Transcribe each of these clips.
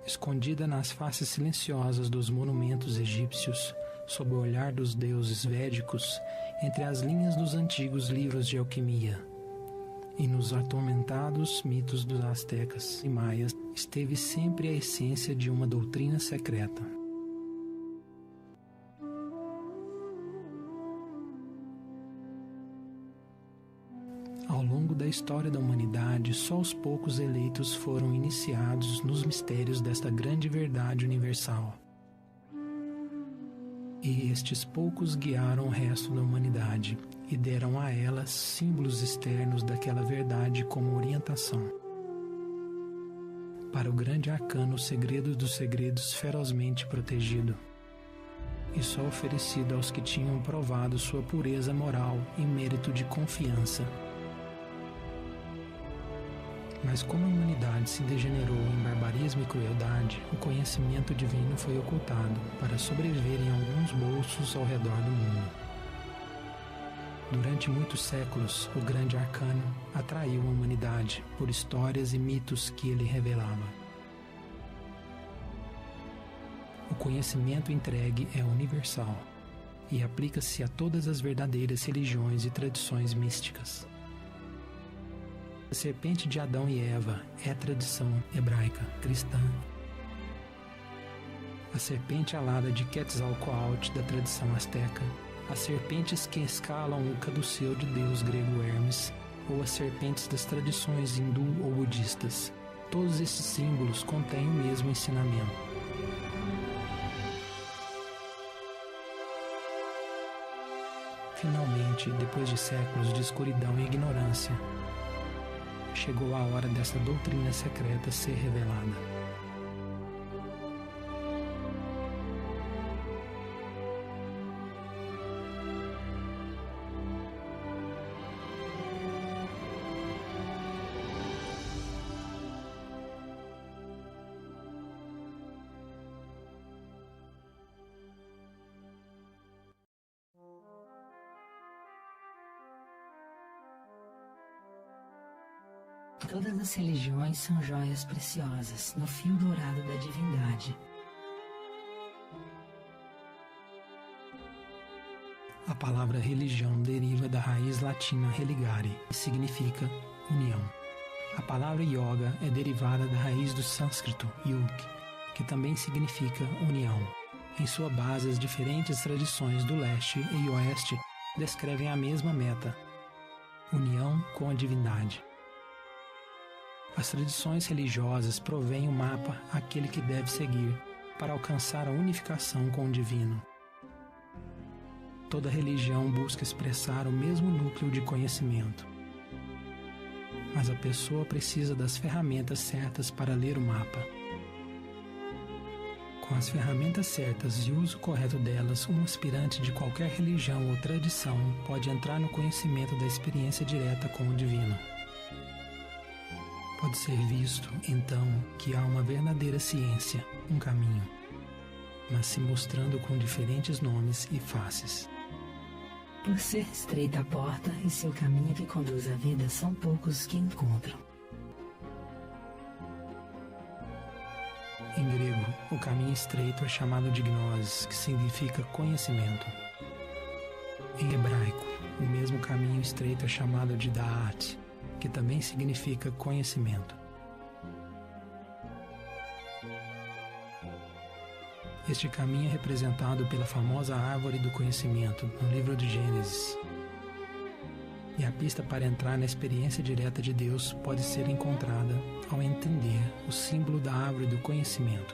escondida nas faces silenciosas dos monumentos egípcios, sob o olhar dos deuses védicos, entre as linhas dos antigos livros de alquimia. E nos atormentados mitos dos astecas e maias esteve sempre a essência de uma doutrina secreta. Ao longo da história da humanidade, só os poucos eleitos foram iniciados nos mistérios desta grande verdade universal. E estes poucos guiaram o resto da humanidade e deram a ela símbolos externos daquela verdade como orientação. Para o grande arcano, o segredo dos segredos ferozmente protegido, e só oferecido aos que tinham provado sua pureza moral e mérito de confiança. Mas como a humanidade se degenerou em barbarismo e crueldade, o conhecimento divino foi ocultado para sobreviver em alguns bolsos ao redor do mundo. Durante muitos séculos, o grande arcano atraiu a humanidade por histórias e mitos que ele revelava. O conhecimento entregue é universal e aplica-se a todas as verdadeiras religiões e tradições místicas. A serpente de Adão e Eva é a tradição hebraica cristã. A serpente alada de Quetzalcoatl da tradição asteca, as serpentes que escalam o caduceu de deus grego Hermes, ou as serpentes das tradições hindu ou budistas, todos esses símbolos contêm o mesmo ensinamento. Finalmente, depois de séculos de escuridão e ignorância, chegou a hora dessa doutrina secreta ser revelada. Todas as religiões são joias preciosas no fio dourado da divindade. A palavra religião deriva da raiz latina religare, que significa união. A palavra yoga é derivada da raiz do sânscrito yug, que também significa união. Em sua base, as diferentes tradições do leste e oeste descrevem a mesma meta: união com a divindade. As tradições religiosas provêm o mapa àquele que deve seguir para alcançar a unificação com o divino. Toda religião busca expressar o mesmo núcleo de conhecimento. Mas a pessoa precisa das ferramentas certas para ler o mapa. Com as ferramentas certas e o uso correto delas, um aspirante de qualquer religião ou tradição pode entrar no conhecimento da experiência direta com o divino. Pode ser visto, então, que há uma verdadeira ciência, um caminho, mas se mostrando com diferentes nomes e faces. Por ser estreita a porta e seu caminho que conduz à vida, são poucos que encontram. Em grego, o caminho estreito é chamado de gnosis, que significa conhecimento. Em hebraico, o mesmo caminho estreito é chamado de da'at, que também significa conhecimento. Este caminho é representado pela famosa árvore do conhecimento no livro de Gênesis. E a pista para entrar na experiência direta de Deus pode ser encontrada ao entender o símbolo da árvore do conhecimento.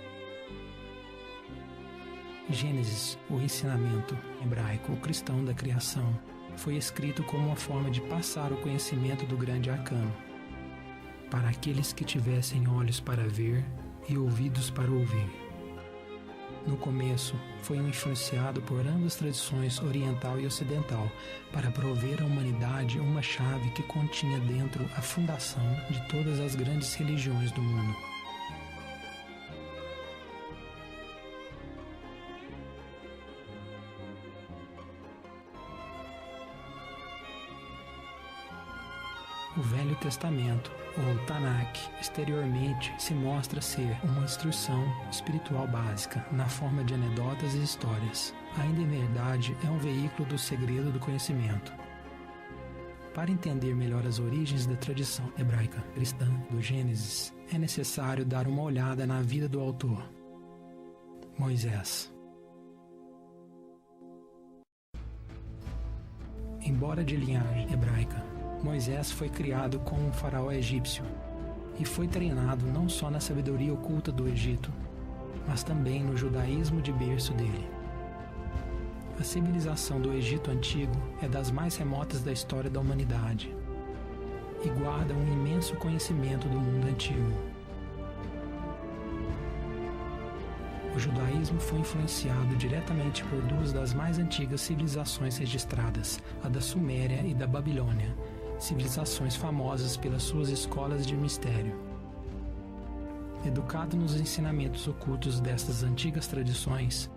Gênesis, o ensinamento hebraico, o cristão da criação, foi escrito como uma forma de passar o conhecimento do grande arcano para aqueles que tivessem olhos para ver e ouvidos para ouvir. No começo, foi influenciado por ambas tradições oriental e ocidental para prover à humanidade uma chave que continha dentro a fundação de todas as grandes religiões do mundo. O Velho Testamento, ou Tanakh, exteriormente se mostra ser uma instrução espiritual básica, na forma de anedotas e histórias. Ainda em verdade, é um veículo do segredo do conhecimento. Para entender melhor as origens da tradição hebraica cristã do Gênesis, é necessário dar uma olhada na vida do autor, Moisés. Embora de linhagem hebraica, Moisés foi criado como um faraó egípcio e foi treinado não só na sabedoria oculta do Egito, mas também no judaísmo de berço dele. A civilização do Egito Antigo é das mais remotas da história da humanidade e guarda um imenso conhecimento do mundo antigo. O judaísmo foi influenciado diretamente por duas das mais antigas civilizações registradas, a da Suméria e da Babilônia, civilizações famosas pelas suas escolas de mistério. Educado nos ensinamentos ocultos destas antigas tradições,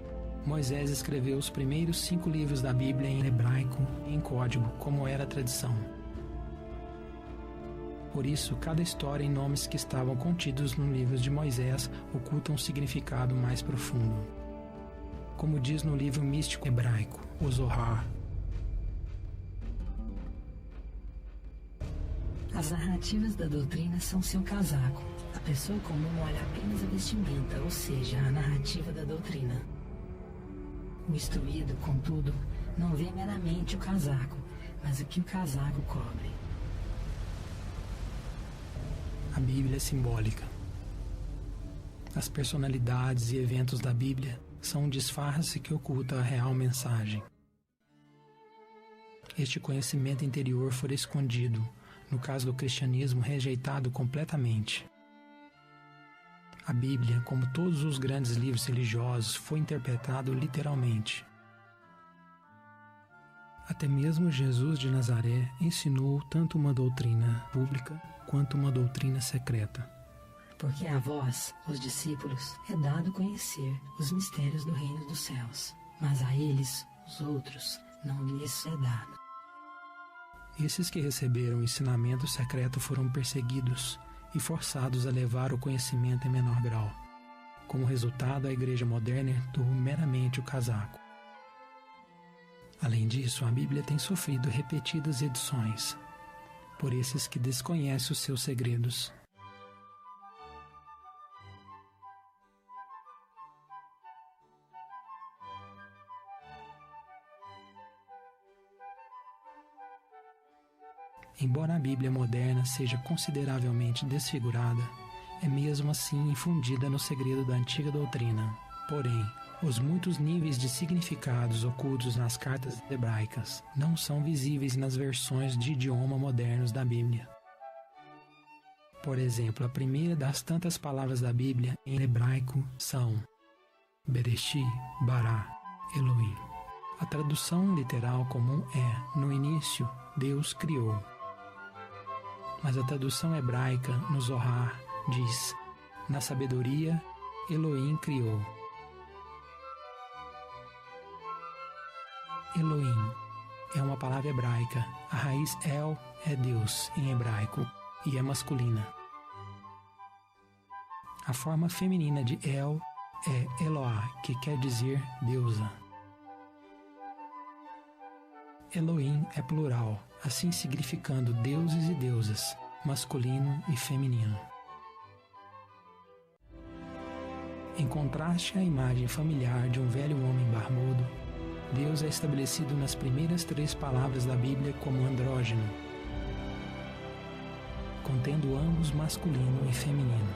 Moisés escreveu os primeiros 5 livros da Bíblia em hebraico e em código, como era a tradição. Por isso, cada história e nomes que estavam contidos nos livros de Moisés ocultam um significado mais profundo. Como diz no livro místico hebraico, o Zohar. As narrativas da doutrina são seu casaco. A pessoa comum olha apenas a vestimenta, ou seja, a narrativa da doutrina. O instruído, contudo, não vê meramente o casaco, mas o que o casaco cobre. A Bíblia é simbólica. As personalidades e eventos da Bíblia são um disfarce que oculta a real mensagem. Este conhecimento interior foi escondido, no caso do cristianismo, rejeitado completamente. A Bíblia, como todos os grandes livros religiosos, foi interpretado literalmente. Até mesmo Jesus de Nazaré ensinou tanto uma doutrina pública quanto uma doutrina secreta. Porque a vós, os discípulos, é dado conhecer os mistérios do reino dos céus, mas a eles, os outros, não lhes é dado. Esses que receberam o ensinamento secreto foram perseguidos e forçados a levar o conhecimento em menor grau. Como resultado, a igreja moderna herdou meramente o casaco. Além disso, a Bíblia tem sofrido repetidas edições por esses que desconhecem os seus segredos. Embora a Bíblia moderna seja consideravelmente desfigurada, é mesmo assim infundida no segredo da antiga doutrina. Porém, os muitos níveis de significados ocultos nas cartas hebraicas não são visíveis nas versões de idioma modernos da Bíblia. Por exemplo, a primeira das tantas palavras da Bíblia em hebraico são Bereshit, Bará, Elohim. A tradução literal comum é: no início, Deus criou. Mas a tradução hebraica no Zohar diz: na sabedoria, Elohim criou. Elohim é uma palavra hebraica. A raiz El é Deus em hebraico e é masculina. A forma feminina de El é Eloá, que quer dizer deusa. Elohim é plural, assim significando deuses e deusas, masculino e feminino. Em contraste à imagem familiar de um velho homem barbudo, Deus é estabelecido nas primeiras 3 palavras da Bíblia como andrógeno, contendo ambos masculino e feminino.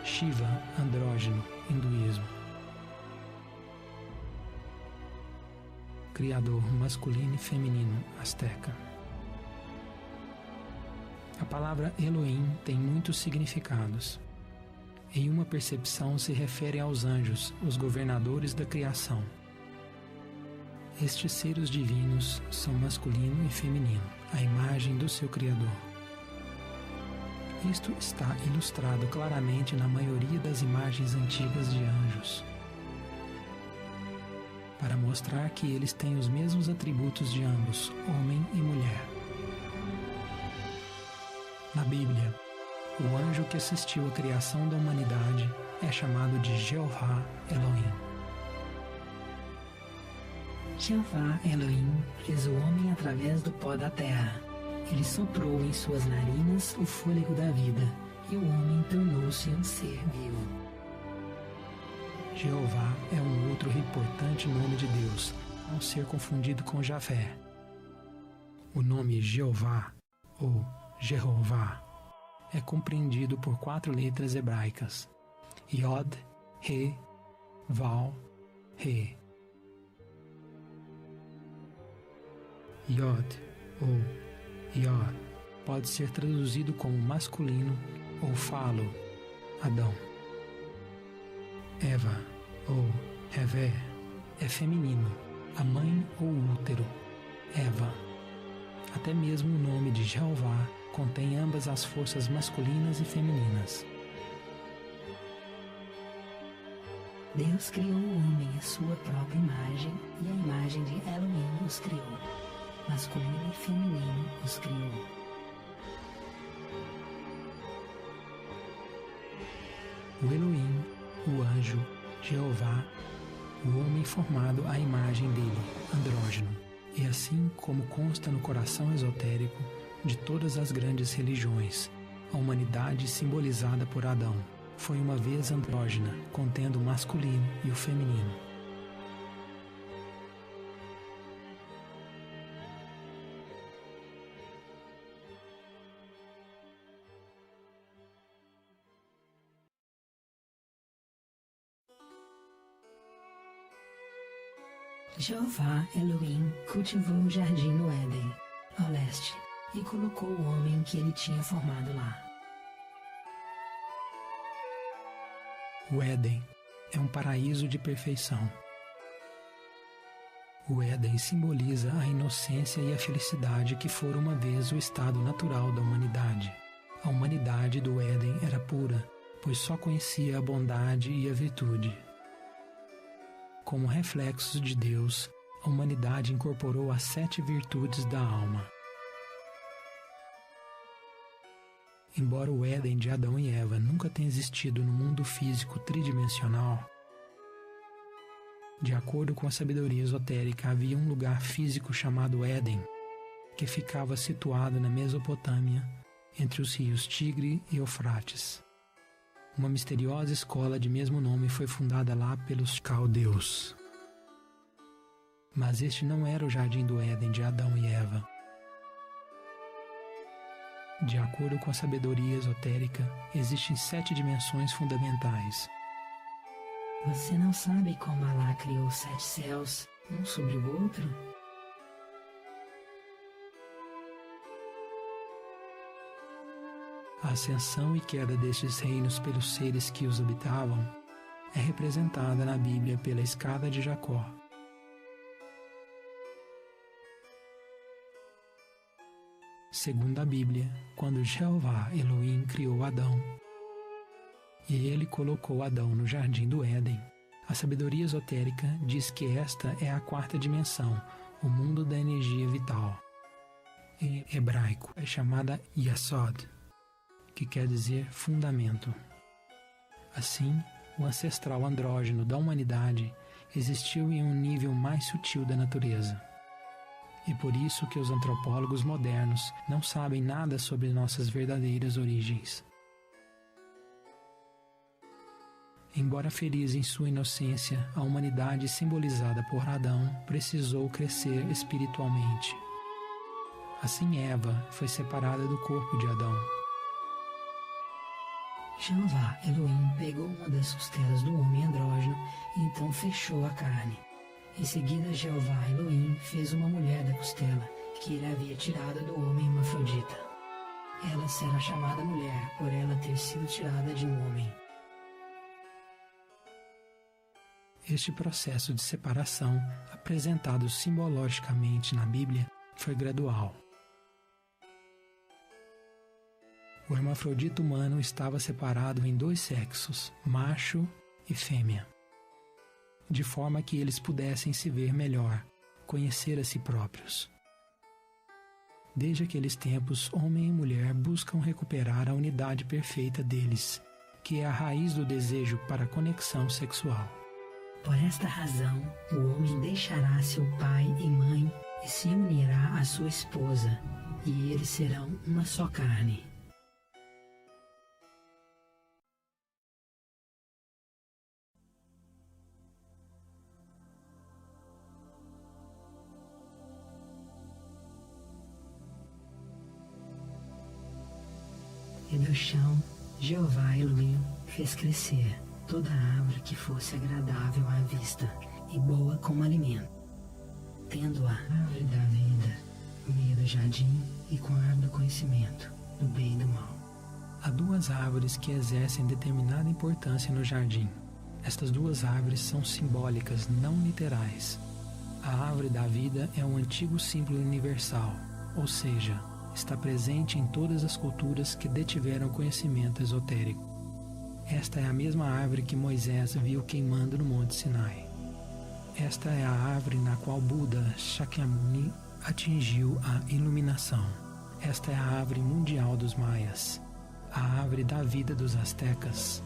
Shiva, andrógeno, hinduísmo. Criador, masculino e feminino, asteca. A palavra Elohim tem muitos significados. Em uma percepção se refere aos anjos, os governadores da criação. Estes seres divinos são masculino e feminino, a imagem do seu Criador. Isto está ilustrado claramente na maioria das imagens antigas de anjos. para mostrar que eles têm os mesmos atributos de ambos, homem e mulher. Na Bíblia, o anjo que assistiu à criação da humanidade é chamado de Jeová Elohim. Jeová Elohim fez o homem através do pó da terra. Ele soprou em suas narinas o fôlego da vida, e o homem tornou-se um ser vivo. Jeová é um outro importante nome de Deus, não ser confundido com Javé. O nome Jeová, ou Jeová, é compreendido por 4 letras hebraicas: Yod, He, Vav, He. Yod, ou Yod, pode ser traduzido como masculino ou falo, Adão. Eva, ou Hevé, é feminino, a mãe ou útero, Eva. Até mesmo o nome de Jeová contém ambas as forças masculinas e femininas. Deus criou o homem à sua própria imagem, e a imagem de Elohim os criou. Masculino e feminino os criou. O Elohim, o anjo, Jeová, o homem formado à imagem dele, andrógeno, e assim como consta no coração esotérico de todas as grandes religiões, a humanidade simbolizada por Adão foi uma vez andrógena, contendo o masculino e o feminino. Jeová Elohim cultivou um jardim no Éden, ao leste, e colocou o homem que ele tinha formado lá. O Éden é um paraíso de perfeição. O Éden simboliza a inocência e a felicidade que foram uma vez o estado natural da humanidade. A humanidade do Éden era pura, pois só conhecia a bondade e a virtude. Como reflexos de Deus, a humanidade incorporou as 7 virtudes da alma. Embora o Éden de Adão e Eva nunca tenha existido no mundo físico tridimensional, de acordo com a sabedoria esotérica, havia um lugar físico chamado Éden, que ficava situado na Mesopotâmia, entre os rios Tigre e Eufrates. Uma misteriosa escola de mesmo nome foi fundada lá pelos caldeus. Mas este não era o jardim do Éden de Adão e Eva. De acordo com a sabedoria esotérica, existem 7 dimensões fundamentais. Você não sabe como Alá criou 7 céus, um sobre o outro? A ascensão e queda destes reinos pelos seres que os habitavam é representada na Bíblia pela escada de Jacó. Segundo a Bíblia, quando Jeová Elohim criou Adão, e ele colocou Adão no jardim do Éden, a sabedoria esotérica diz que esta é a 4ª dimensão, o mundo da energia vital. Em hebraico é chamada Yasod, que quer dizer fundamento. Assim, o ancestral andrógeno da humanidade existiu em um nível mais sutil da natureza. E por isso que os antropólogos modernos não sabem nada sobre nossas verdadeiras origens. Embora feliz em sua inocência, a humanidade simbolizada por Adão precisou crescer espiritualmente. Assim Eva foi separada do corpo de Adão. Jeová Elohim pegou uma das costelas do homem andrógeno e então fechou a carne. Em seguida, Jeová Elohim fez uma mulher da costela que ele havia tirado do homem hermafrodita. Ela será chamada mulher por ela ter sido tirada de um homem. Este processo de separação, apresentado simbologicamente na Bíblia, foi gradual. O hermafrodita humano estava separado em 2 sexos, macho e fêmea. de forma que eles pudessem se ver melhor, conhecer a si próprios. Desde aqueles tempos, homem e mulher buscam recuperar a unidade perfeita deles, que é a raiz do desejo para a conexão sexual. Por esta razão, o homem deixará seu pai e mãe e se unirá à sua esposa, e eles serão uma só carne. E do chão, Jeová Elohim fez crescer toda árvore que fosse agradável à vista e boa como alimento, tendo a árvore da vida no meio do jardim e com a árvore do conhecimento, do bem e do mal. Há duas árvores que exercem determinada importância no jardim. Estas duas árvores são simbólicas, não literais. A árvore da vida é um antigo símbolo universal, ou seja, está presente em todas as culturas que detiveram conhecimento esotérico. Esta é a mesma árvore que Moisés viu queimando no Monte Sinai. Esta é a árvore na qual Buda Shakyamuni atingiu a iluminação. Esta é a árvore mundial dos maias, a árvore da vida dos astecas,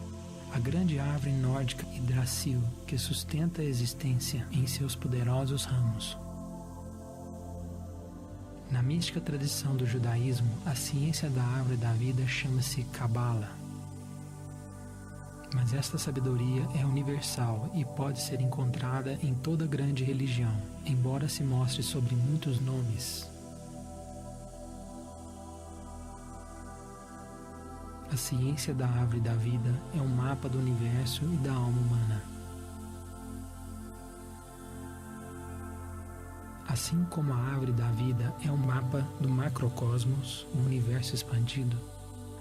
a grande árvore nórdica Yggdrasil que sustenta a existência em seus poderosos ramos. Na mística tradição do judaísmo, a ciência da árvore da vida chama-se Kabbalah. Mas esta sabedoria é universal e pode ser encontrada em toda grande religião, embora se mostre sobre muitos nomes. A ciência da árvore da vida é um mapa do universo e da alma humana. Assim como a árvore da vida é um mapa do macrocosmos, o universo expandido,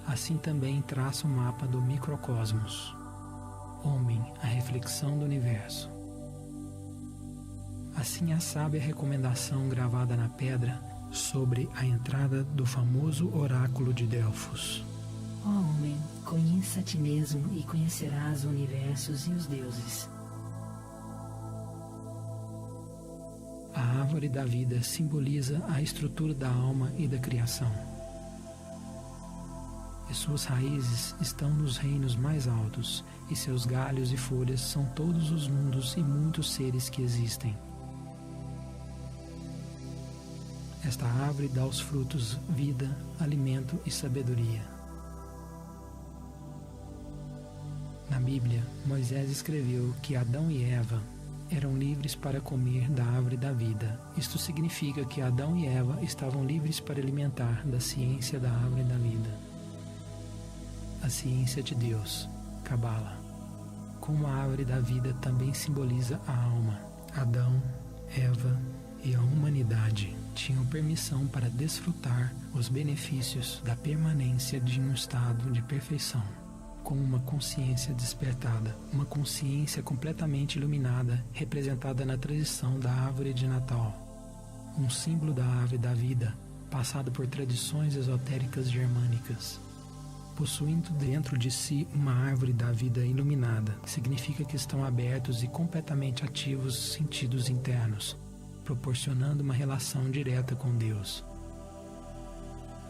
assim também traça um mapa do microcosmos, homem, a reflexão do universo. Assim a sábia recomendação gravada na pedra sobre a entrada do famoso oráculo de Delfos. Ó homem, conheça a ti mesmo e conhecerás o universo e os deuses. A árvore da vida simboliza a estrutura da alma e da criação. E suas raízes estão nos reinos mais altos, e seus galhos e folhas são todos os mundos e muitos seres que existem. Esta árvore dá aos frutos vida, alimento e sabedoria. Na Bíblia, Moisés escreveu que Adão e Eva eram livres para comer da árvore da vida. Isto significa que Adão e Eva estavam livres para alimentar da ciência da árvore da vida. A ciência de Deus, Kabbalah. Como a árvore da vida também simboliza a alma, Adão, Eva e a humanidade tinham permissão para desfrutar os benefícios da permanência de um estado de perfeição, com uma consciência despertada, uma consciência completamente iluminada, representada na tradição da árvore de Natal, um símbolo da árvore da vida, passado por tradições esotéricas germânicas. Possuindo dentro de si uma árvore da vida iluminada, significa que estão abertos e completamente ativos os sentidos internos, proporcionando uma relação direta com Deus.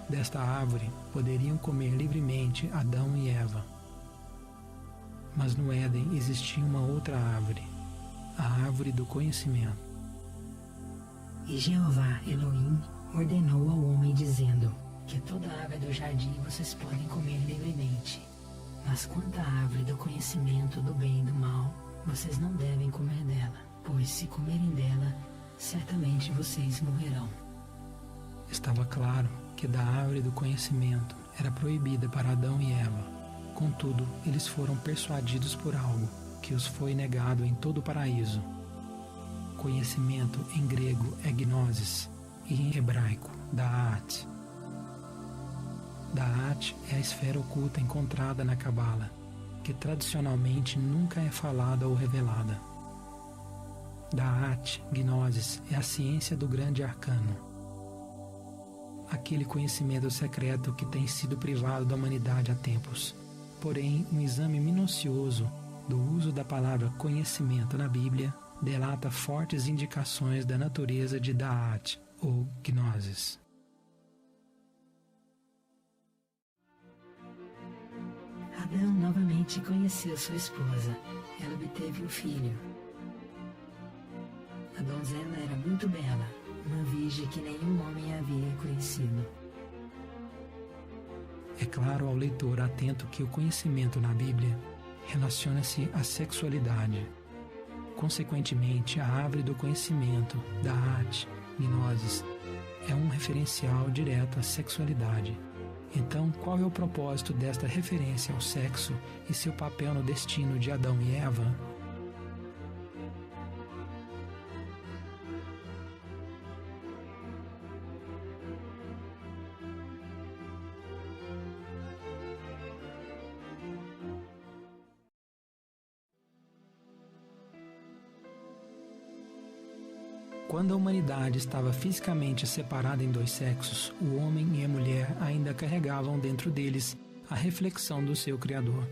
Desta árvore poderiam comer livremente Adão e Eva. Mas no Éden existia uma outra árvore, a árvore do conhecimento. E Jeová Elohim ordenou ao homem dizendo que toda árvore do jardim vocês podem comer livremente, mas quanto à árvore do conhecimento do bem e do mal, vocês não devem comer dela, pois se comerem dela, certamente vocês morrerão. Estava claro que da árvore do conhecimento era proibida para Adão e Eva. Contudo, eles foram persuadidos por algo que os foi negado em todo o paraíso. Conhecimento em grego é gnosis e em hebraico da'at. Da'at é a esfera oculta encontrada na Kabbalah, que tradicionalmente nunca é falada ou revelada. Da'at, gnosis, é a ciência do grande arcano, aquele conhecimento secreto que tem sido privado da humanidade há tempos. Porém, um exame minucioso do uso da palavra conhecimento na Bíblia delata fortes indicações da natureza de Da'at, ou Gnosis. Adão novamente conheceu sua esposa. Ela obteve um filho. A donzela era muito bela, uma virgem que nenhum homem havia conhecido. É claro ao leitor atento que o conhecimento na Bíblia relaciona-se à sexualidade. Consequentemente, a árvore do conhecimento, Da'at, Gnosis, é um referencial direto à sexualidade. Então, qual é o propósito desta referência ao sexo e seu papel no destino de Adão e Eva? Quando a humanidade estava fisicamente separada em dois sexos, o homem e a mulher ainda carregavam dentro deles a reflexão do seu Criador.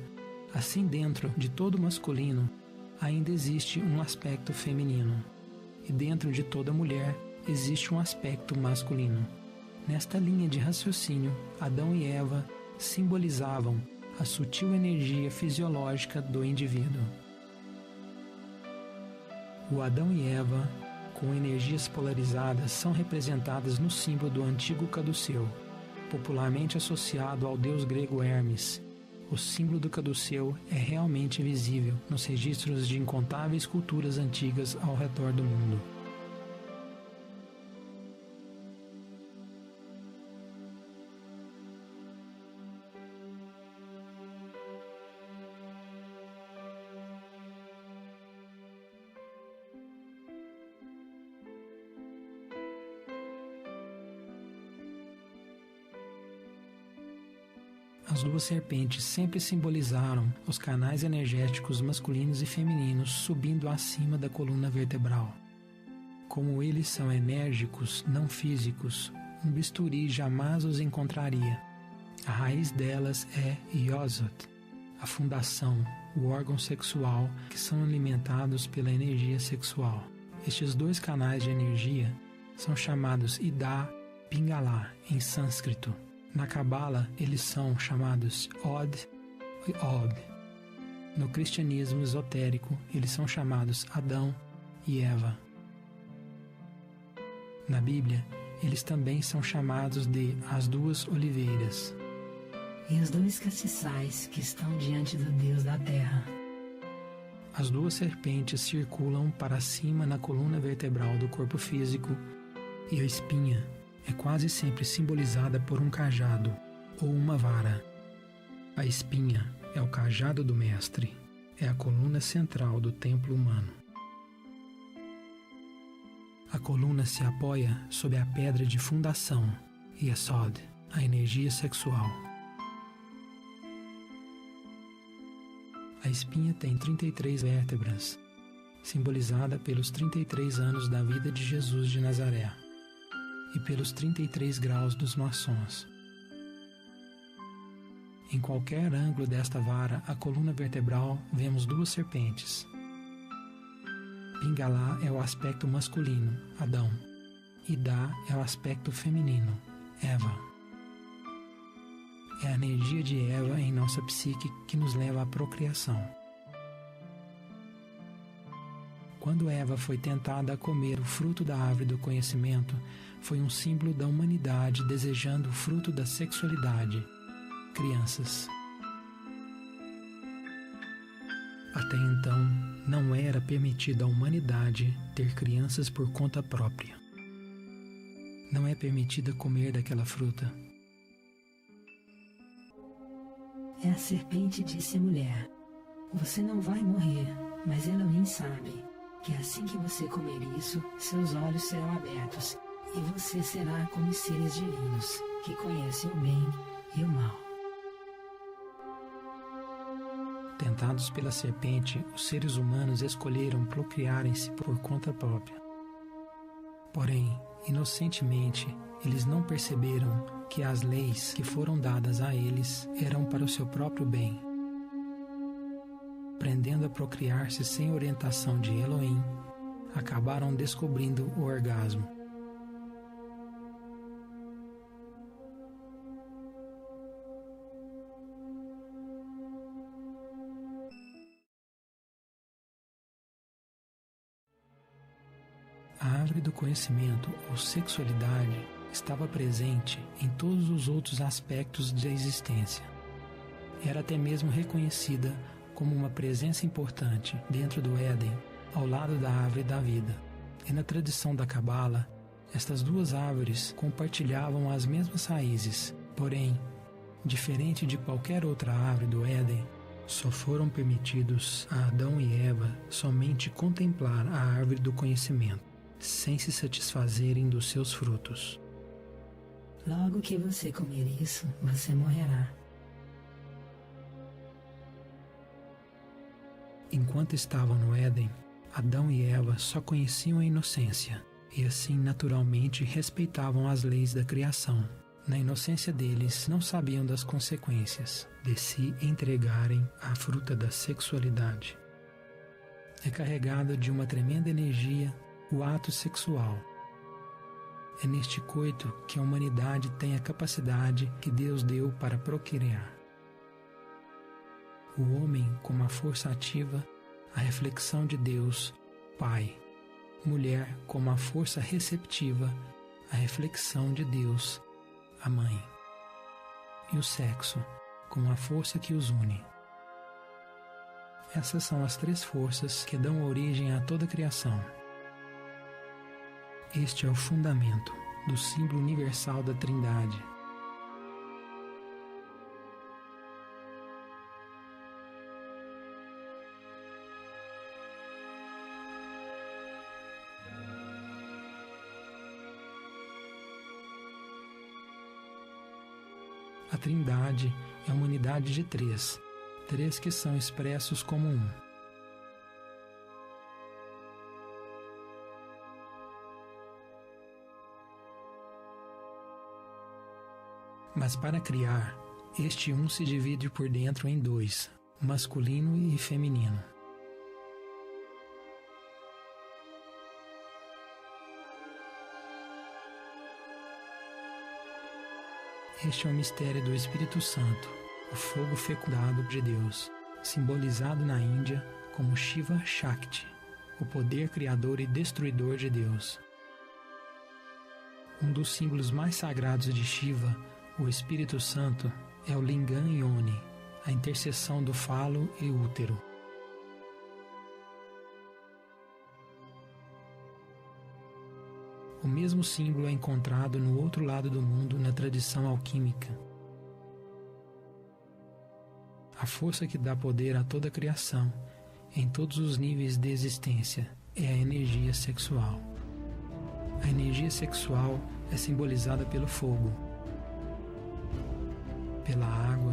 Assim, dentro de todo masculino, ainda existe um aspecto feminino. E dentro de toda mulher, existe um aspecto masculino. Nesta linha de raciocínio, Adão e Eva simbolizavam a sutil energia fisiológica do indivíduo. O Adão e Eva, com energias polarizadas, são representadas no símbolo do antigo caduceu, popularmente associado ao deus grego Hermes. O símbolo do caduceu é realmente visível nos registros de incontáveis culturas antigas ao redor do mundo. As duas serpentes sempre simbolizaram os canais energéticos masculinos e femininos subindo acima da coluna vertebral. Como eles são enérgicos, não físicos, um bisturi jamais os encontraria. A raiz delas é Yosot, a fundação, o órgão sexual, que são alimentados pela energia sexual. Estes dois canais de energia são chamados Ida, Pingala, em sânscrito. Na Cabala, eles são chamados Od e Ob. No cristianismo esotérico, eles são chamados Adão e Eva. Na Bíblia, eles também são chamados de as duas oliveiras. E os dois castiçais que estão diante do Deus da terra. As duas serpentes circulam para cima na coluna vertebral do corpo físico e a espinha é quase sempre simbolizada por um cajado ou uma vara. A espinha é o cajado do mestre, é a coluna central do templo humano. A coluna se apoia sobre a pedra de fundação, Yesod, a energia sexual. A espinha tem 33 vértebras, simbolizada pelos 33 anos da vida de Jesus de Nazaré e pelos 33 graus dos maçons. Em qualquer ângulo desta vara, a coluna vertebral, vemos duas serpentes. Pingala é o aspecto masculino, Adão. Ida é o aspecto feminino, Eva. É a energia de Eva em nossa psique que nos leva à procriação. Quando Eva foi tentada a comer o fruto da árvore do conhecimento, foi um símbolo da humanidade desejando o fruto da sexualidade, crianças. Até então, não era permitido à humanidade ter crianças por conta própria. Não é permitida comer daquela fruta. É a serpente disse à mulher: você não vai morrer, mas ela bem sabe que assim que você comer isso, seus olhos serão abertos e você será como seres divinos, que conhecem o bem e o mal. Tentados pela serpente, os seres humanos escolheram procriarem-se por conta própria. Porém, inocentemente, eles não perceberam que as leis que foram dadas a eles eram para o seu próprio bem. aprendendo a procriar-se sem orientação de Elohim, acabaram descobrindo o orgasmo. A árvore do conhecimento, ou sexualidade, estava presente em todos os outros aspectos da existência. Era até mesmo reconhecida como uma presença importante dentro do Éden, ao lado da árvore da vida. E na tradição da Cabala, estas duas árvores compartilhavam as mesmas raízes, porém, diferente de qualquer outra árvore do Éden, só foram permitidos a Adão e Eva somente contemplar a árvore do conhecimento, sem se satisfazerem dos seus frutos. Logo que você comer isso, você morrerá. Enquanto estavam no Éden, Adão e Eva só conheciam a inocência e assim naturalmente respeitavam as leis da criação. Na inocência deles, não sabiam das consequências de se entregarem à fruta da sexualidade. É carregado de uma tremenda energia o ato sexual. É neste coito que a humanidade tem a capacidade que Deus deu para procriar. O homem, como a força ativa, a reflexão de Deus, Pai. Mulher, como a força receptiva, a reflexão de Deus, a Mãe. E o sexo, como a força que os une. Essas são as três forças que dão origem a toda a criação. Este é o fundamento do símbolo universal da Trindade. A Trindade é uma unidade de três que são expressos como um. Mas para criar, este um se divide por dentro em dois, masculino e feminino. Este é o mistério do Espírito Santo, o fogo fecundado de Deus, simbolizado na Índia como Shiva Shakti, o poder criador e destruidor de Deus. Um dos símbolos mais sagrados de Shiva, o Espírito Santo, é o Lingam Yoni, a interseção do falo e útero. O mesmo símbolo é encontrado no outro lado do mundo na tradição alquímica. A força que dá poder a toda a criação, em todos os níveis de existência, é a energia sexual. A energia sexual é simbolizada pelo fogo, pela água,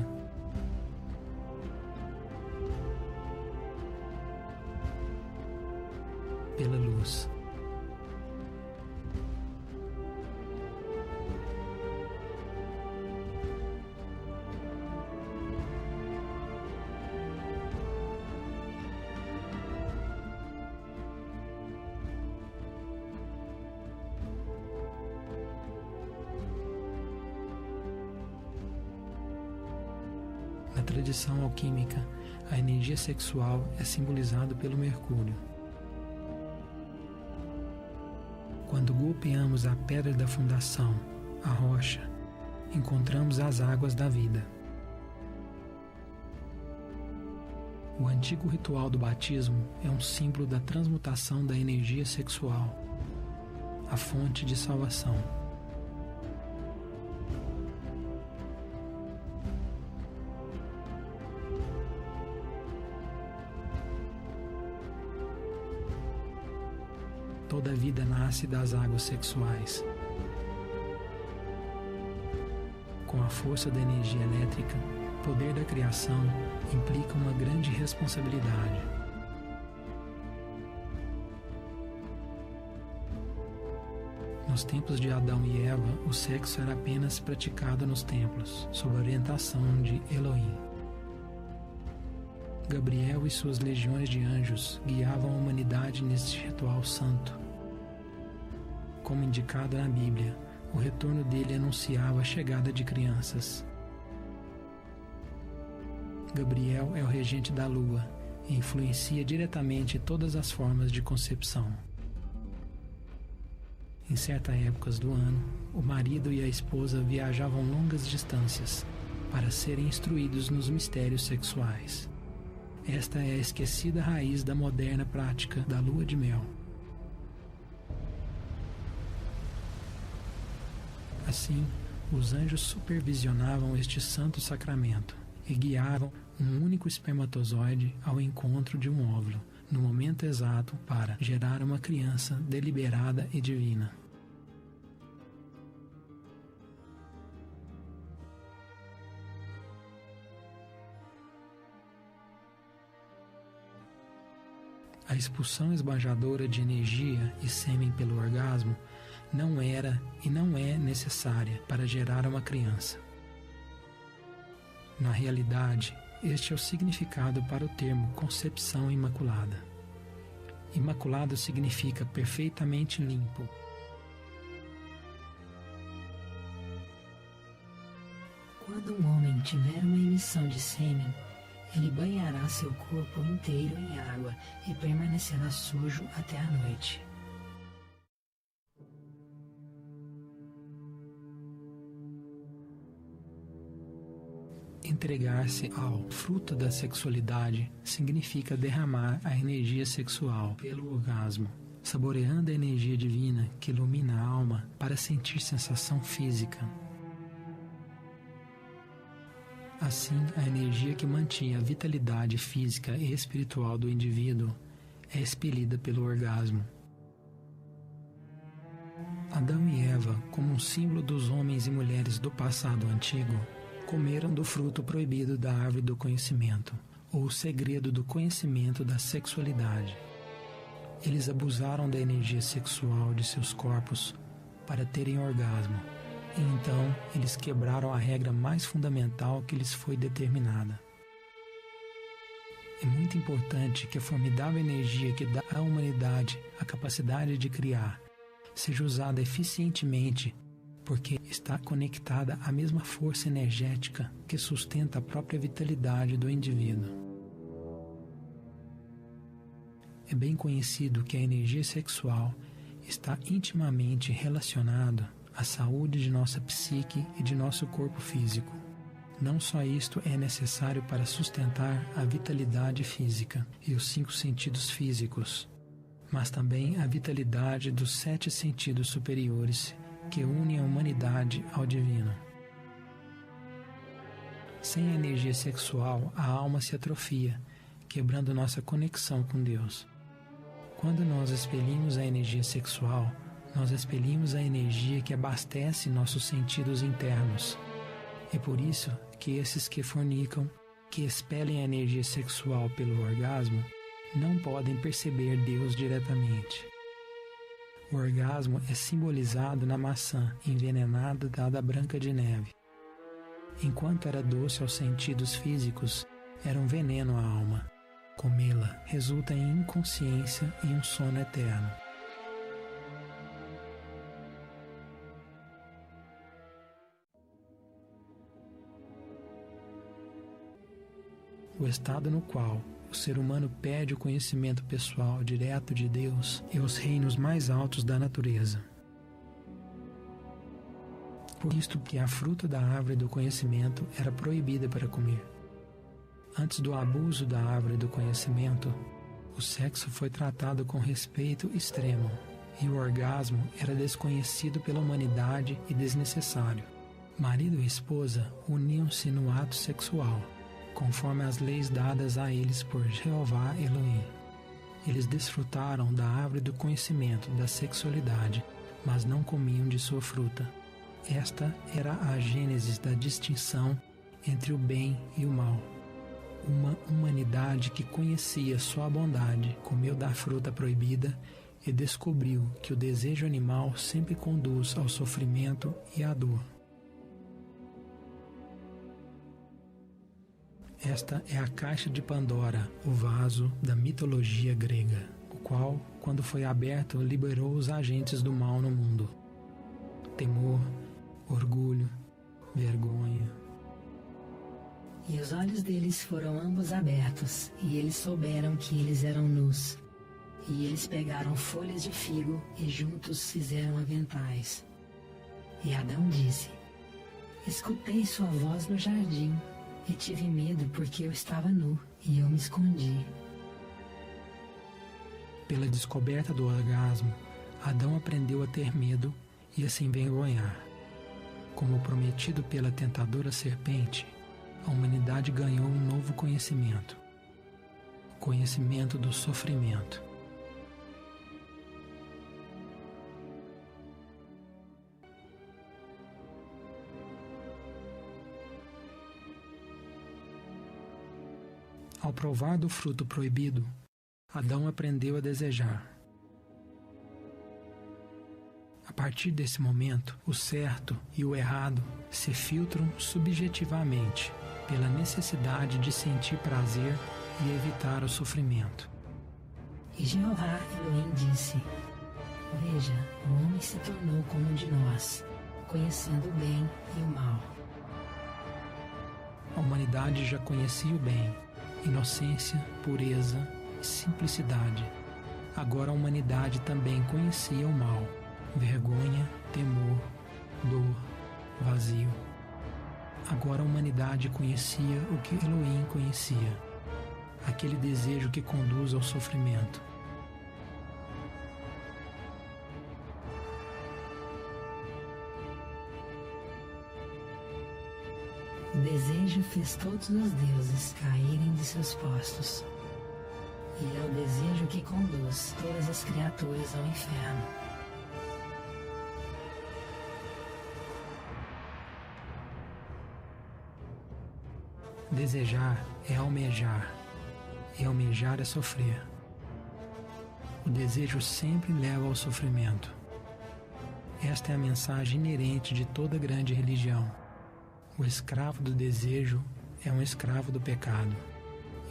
pela luz. Na tradição alquímica, a energia sexual é simbolizada pelo Mercúrio. Quando golpeamos a pedra da fundação, a rocha, encontramos as águas da vida. O antigo ritual do batismo é um símbolo da transmutação da energia sexual, a fonte de salvação. Toda a vida nasce das águas sexuais. Com a força da energia elétrica, o poder da criação implica uma grande responsabilidade. Nos tempos de Adão e Eva, o sexo era apenas praticado nos templos, sob a orientação de Elohim. Gabriel e suas legiões de anjos guiavam a humanidade neste ritual santo. Como indicado na Bíblia, o retorno dele anunciava a chegada de crianças. Gabriel é o regente da lua e influencia diretamente todas as formas de concepção. Em certas épocas do ano, o marido e a esposa viajavam longas distâncias para serem instruídos nos mistérios sexuais. Esta é a esquecida raiz da moderna prática da lua de mel. Assim, os anjos supervisionavam este santo sacramento e guiavam um único espermatozoide ao encontro de um óvulo, no momento exato para gerar uma criança deliberada e divina. A expulsão esbajadora de energia e sêmen pelo orgasmo não era e não é necessária para gerar uma criança. Na realidade, este é o significado para o termo concepção imaculada. Imaculado significa perfeitamente limpo. Quando um homem tiver uma emissão de sêmen, ele banhará seu corpo inteiro em água e permanecerá sujo até a noite. Entregar-se ao fruto da sexualidade significa derramar a energia sexual pelo orgasmo, saboreando a energia divina que ilumina a alma para sentir sensação física. Assim, a energia que mantinha a vitalidade física e espiritual do indivíduo é expelida pelo orgasmo. Adão e Eva, como um símbolo dos homens e mulheres do passado antigo, comeram do fruto proibido da árvore do conhecimento, ou o segredo do conhecimento da sexualidade. Eles abusaram da energia sexual de seus corpos para terem orgasmo, e então eles quebraram a regra mais fundamental que lhes foi determinada. É muito importante que a formidável energia que dá à humanidade a capacidade de criar seja usada eficientemente, porque está conectada à mesma força energética que sustenta a própria vitalidade do indivíduo. É bem conhecido que a energia sexual está intimamente relacionada à saúde de nossa psique e de nosso corpo físico. Não só isto é necessário para sustentar a vitalidade física e os 5 sentidos físicos, mas também a vitalidade dos 7 sentidos superiores que unem a humanidade ao divino. Sem a energia sexual, a alma se atrofia, quebrando nossa conexão com Deus. Quando nós expelimos a energia sexual, nós expelimos a energia que abastece nossos sentidos internos. É por isso que esses que fornicam, que expelem a energia sexual pelo orgasmo, não podem perceber Deus diretamente. O orgasmo é simbolizado na maçã envenenada da Branca de Neve. Enquanto era doce aos sentidos físicos, era um veneno à alma. Comê-la resulta em inconsciência e um sono eterno. O estado no qual o ser humano perde o conhecimento pessoal direto de Deus e os reinos mais altos da natureza. Por isto que a fruta da árvore do conhecimento era proibida para comer. Antes do abuso da árvore do conhecimento, o sexo foi tratado com respeito extremo, e o orgasmo era desconhecido pela humanidade e desnecessário. Marido e esposa uniam-se no ato sexual, conforme as leis dadas a eles por Jeová Elohim. Eles desfrutaram da árvore do conhecimento da sexualidade, mas não comiam de sua fruta. Esta era a gênese da distinção entre o bem e o mal. Uma humanidade que conhecia só a bondade comeu da fruta proibida e descobriu que o desejo animal sempre conduz ao sofrimento e à dor. Esta é a caixa de Pandora, o vaso da mitologia grega, o qual, quando foi aberto, liberou os agentes do mal no mundo: temor, orgulho, vergonha. E os olhos deles foram ambos abertos, e eles souberam que eles eram nus. E eles pegaram folhas de figo e juntos fizeram aventais. E Adão disse: escutei sua voz no jardim, e tive medo porque eu estava nu, e eu me escondi. Pela descoberta do orgasmo, Adão aprendeu a ter medo e a se envergonhar. Como prometido pela tentadora serpente, a humanidade ganhou um novo conhecimento: o conhecimento do sofrimento. Ao provar do fruto proibido, Adão aprendeu a desejar. A partir desse momento, o certo e o errado se filtram subjetivamente pela necessidade de sentir prazer e evitar o sofrimento. E Jeová Elohim disse: veja, o homem se tornou como um de nós, conhecendo o bem e o mal. A humanidade já conhecia o bem, inocência, pureza e simplicidade. Agora a humanidade também conhecia o mal: vergonha, temor, dor, vazio. Agora a humanidade conhecia o que Elohim conhecia: aquele desejo que conduz ao sofrimento. O desejo fez todos os deuses caírem de seus postos. E é o desejo que conduz todas as criaturas ao inferno. Desejar é almejar, e almejar é sofrer. O desejo sempre leva ao sofrimento. Esta é a mensagem inerente de toda grande religião. O escravo do desejo é um escravo do pecado,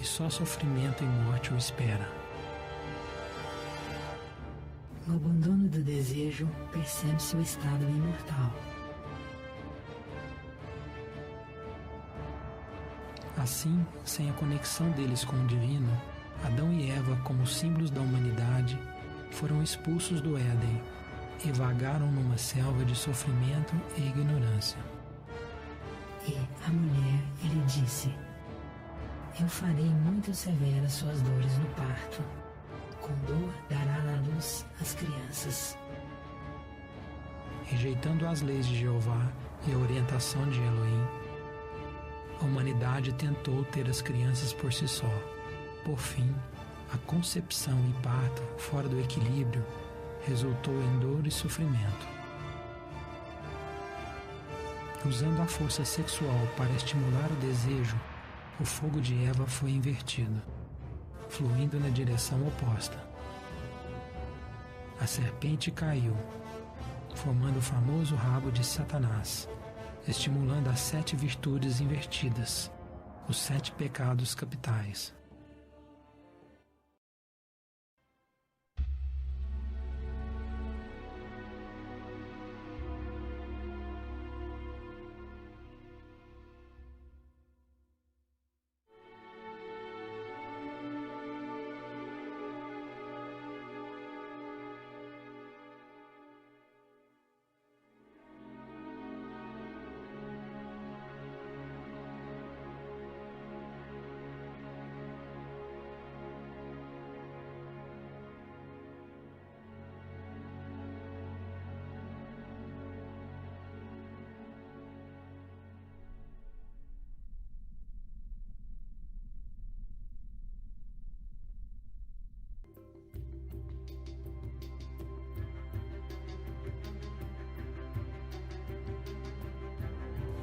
e só sofrimento e morte o espera. No abandono do desejo, percebe-se o estado imortal. Assim, sem a conexão deles com o divino, Adão e Eva, como símbolos da humanidade, foram expulsos do Éden e vagaram numa selva de sofrimento e ignorância. E a mulher, ele disse: eu farei muito severas suas dores no parto. Com dor dará à luz as crianças. Rejeitando as leis de Jeová e a orientação de Elohim, a humanidade tentou ter as crianças por si só. Por fim, a concepção e parto fora do equilíbrio resultou em dor e sofrimento. Usando a força sexual para estimular o desejo, o fogo de Eva foi invertido, fluindo na direção oposta. A serpente caiu, formando o famoso rabo de Satanás, estimulando as 7 virtudes invertidas, os 7 pecados capitais.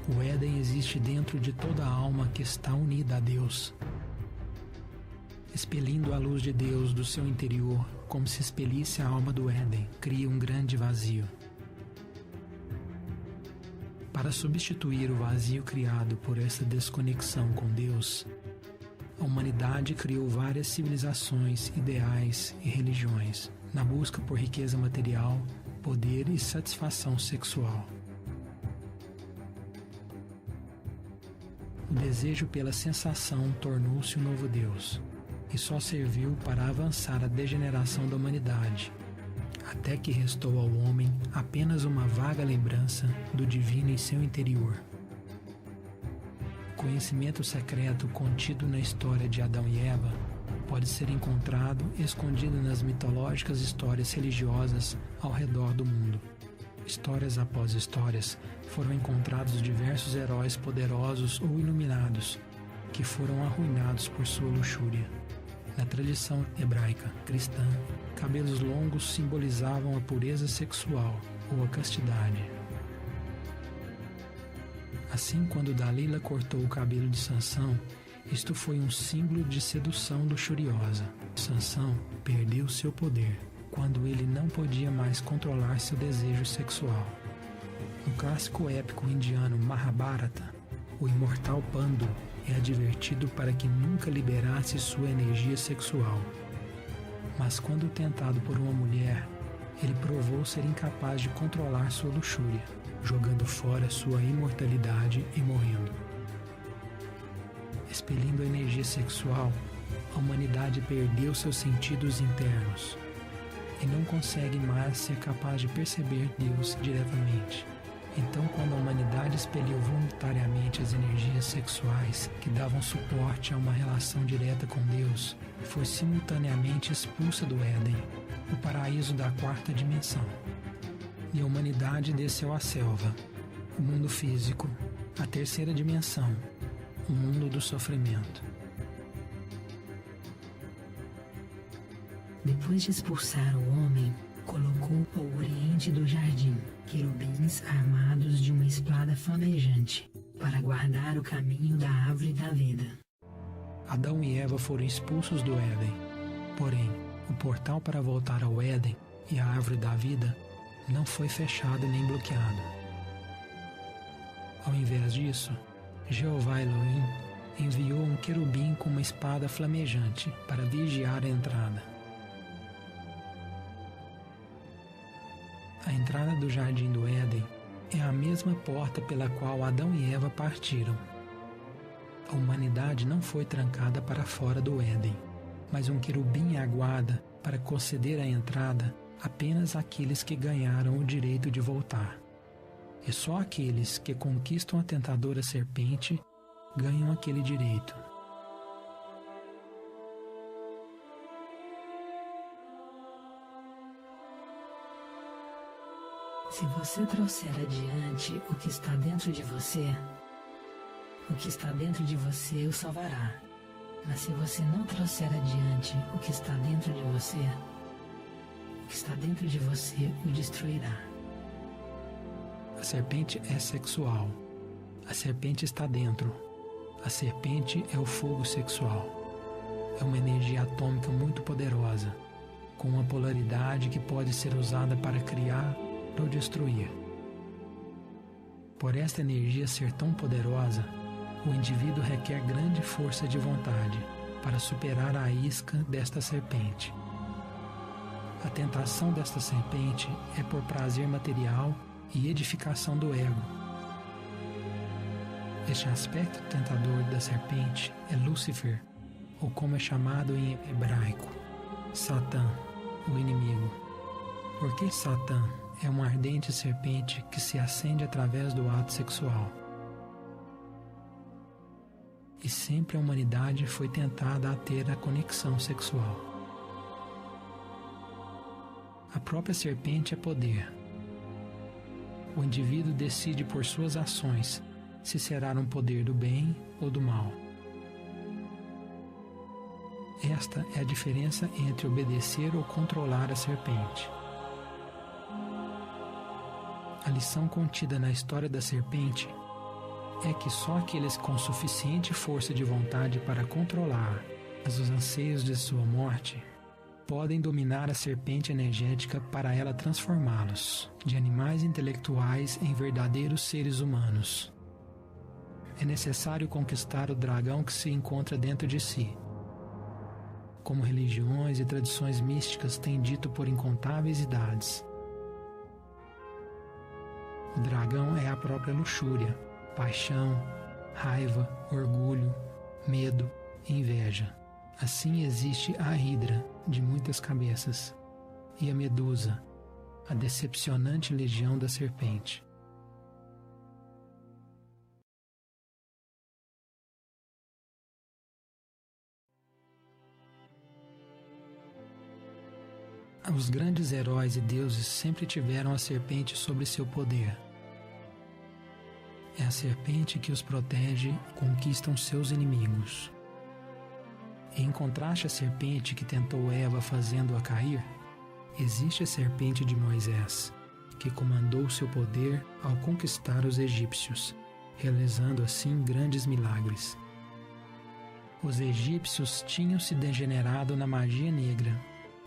O Éden existe dentro de toda a alma que está unida a Deus. Expelindo a luz de Deus do seu interior, como se expelisse a alma do Éden, cria um grande vazio. Para substituir o vazio criado por essa desconexão com Deus, a humanidade criou várias civilizações, ideais e religiões, na busca por riqueza material, poder e satisfação sexual. O desejo pela sensação tornou-se o novo Deus, e só serviu para avançar a degeneração da humanidade, até que restou ao homem apenas uma vaga lembrança do divino em seu interior. O conhecimento secreto contido na história de Adão e Eva pode ser encontrado escondido nas mitológicas histórias religiosas ao redor do mundo. Histórias após histórias, foram encontrados diversos heróis poderosos ou iluminados que foram arruinados por sua luxúria. Na tradição hebraica cristã, cabelos longos simbolizavam a pureza sexual ou a castidade. Assim, quando Dalila cortou o cabelo de Sansão, isto foi um símbolo de sedução luxuriosa. Sansão perdeu seu poder quando ele não podia mais controlar seu desejo sexual. No clássico épico indiano Mahabharata, o imortal Pandu é advertido para que nunca liberasse sua energia sexual. Mas quando tentado por uma mulher, ele provou ser incapaz de controlar sua luxúria, jogando fora sua imortalidade e morrendo. Expelindo a energia sexual, a humanidade perdeu seus sentidos internos e não consegue mais ser capaz de perceber Deus diretamente. Então, quando a humanidade expeliu voluntariamente as energias sexuais que davam suporte a uma relação direta com Deus, foi simultaneamente expulsa do Éden, o paraíso da quarta dimensão. E a humanidade desceu à selva, o mundo físico, a terceira dimensão, o mundo do sofrimento. Depois de expulsar o homem, colocou ao oriente do jardim querubins armados de uma espada flamejante, para guardar o caminho da árvore da vida. Adão e Eva foram expulsos do Éden, porém, o portal para voltar ao Éden e à árvore da vida não foi fechado nem bloqueado. Ao invés disso, Jeová Elohim enviou um querubim com uma espada flamejante para vigiar a entrada. A entrada do jardim do Éden é a mesma porta pela qual Adão e Eva partiram. A humanidade não foi trancada para fora do Éden, mas um querubim aguarda para conceder a entrada apenas àqueles que ganharam o direito de voltar. E só aqueles que conquistam a tentadora serpente ganham aquele direito. Se você trouxer adiante o que está dentro de você, o que está dentro de você o salvará. Mas se você não trouxer adiante o que está dentro de você, o que está dentro de você o destruirá. A serpente é sexual. A serpente está dentro. A serpente é o fogo sexual. É uma energia atômica muito poderosa, com uma polaridade que pode ser usada para criar ou destruir. Por esta energia ser tão poderosa, o indivíduo requer grande força de vontade para superar a isca desta serpente. A tentação desta serpente é por prazer material e edificação do ego. Este aspecto tentador da serpente é Lúcifer, ou como é chamado em hebraico, Satã, o inimigo. Porque Satã é uma ardente serpente que se acende através do ato sexual. E sempre a humanidade foi tentada a ter a conexão sexual. A própria serpente é poder. O indivíduo decide por suas ações se será um poder do bem ou do mal. Esta é a diferença entre obedecer ou controlar a serpente. A lição contida na história da serpente é que só aqueles com suficiente força de vontade para controlar os anseios de sua morte podem dominar a serpente energética para ela transformá-los de animais intelectuais em verdadeiros seres humanos. é necessário conquistar o dragão que se encontra dentro de si. Como religiões e tradições místicas têm dito por incontáveis idades. O dragão é a própria luxúria, paixão, raiva, orgulho, medo e inveja. Assim existe a Hidra, de muitas cabeças, e a Medusa, a decepcionante legião da serpente. Os grandes heróis e deuses sempre tiveram a serpente sob seu poder. É a serpente que os protege e conquistam seus inimigos. Em contraste à serpente que tentou Eva fazendo-a cair, existe a serpente de Moisés, que comandou seu poder ao conquistar os egípcios, realizando assim grandes milagres. Os egípcios tinham se degenerado na magia negra,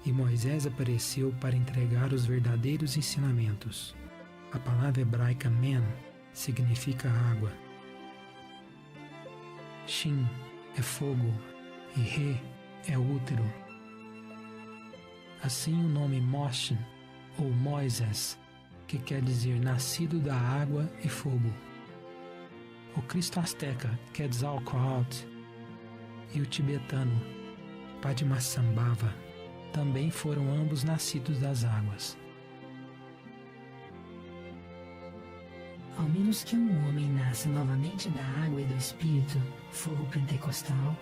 e Moisés apareceu para entregar os verdadeiros ensinamentos. A palavra hebraica men significa água. Shin é fogo e Re é útero. Assim o nome Moshe, ou Moisés, que quer dizer nascido da água e fogo. O Cristo asteca Quetzalcoatl e o tibetano Padmasambhava também foram ambos nascidos das águas. Ao menos que um homem nasça novamente da água e do Espírito, fogo pentecostal,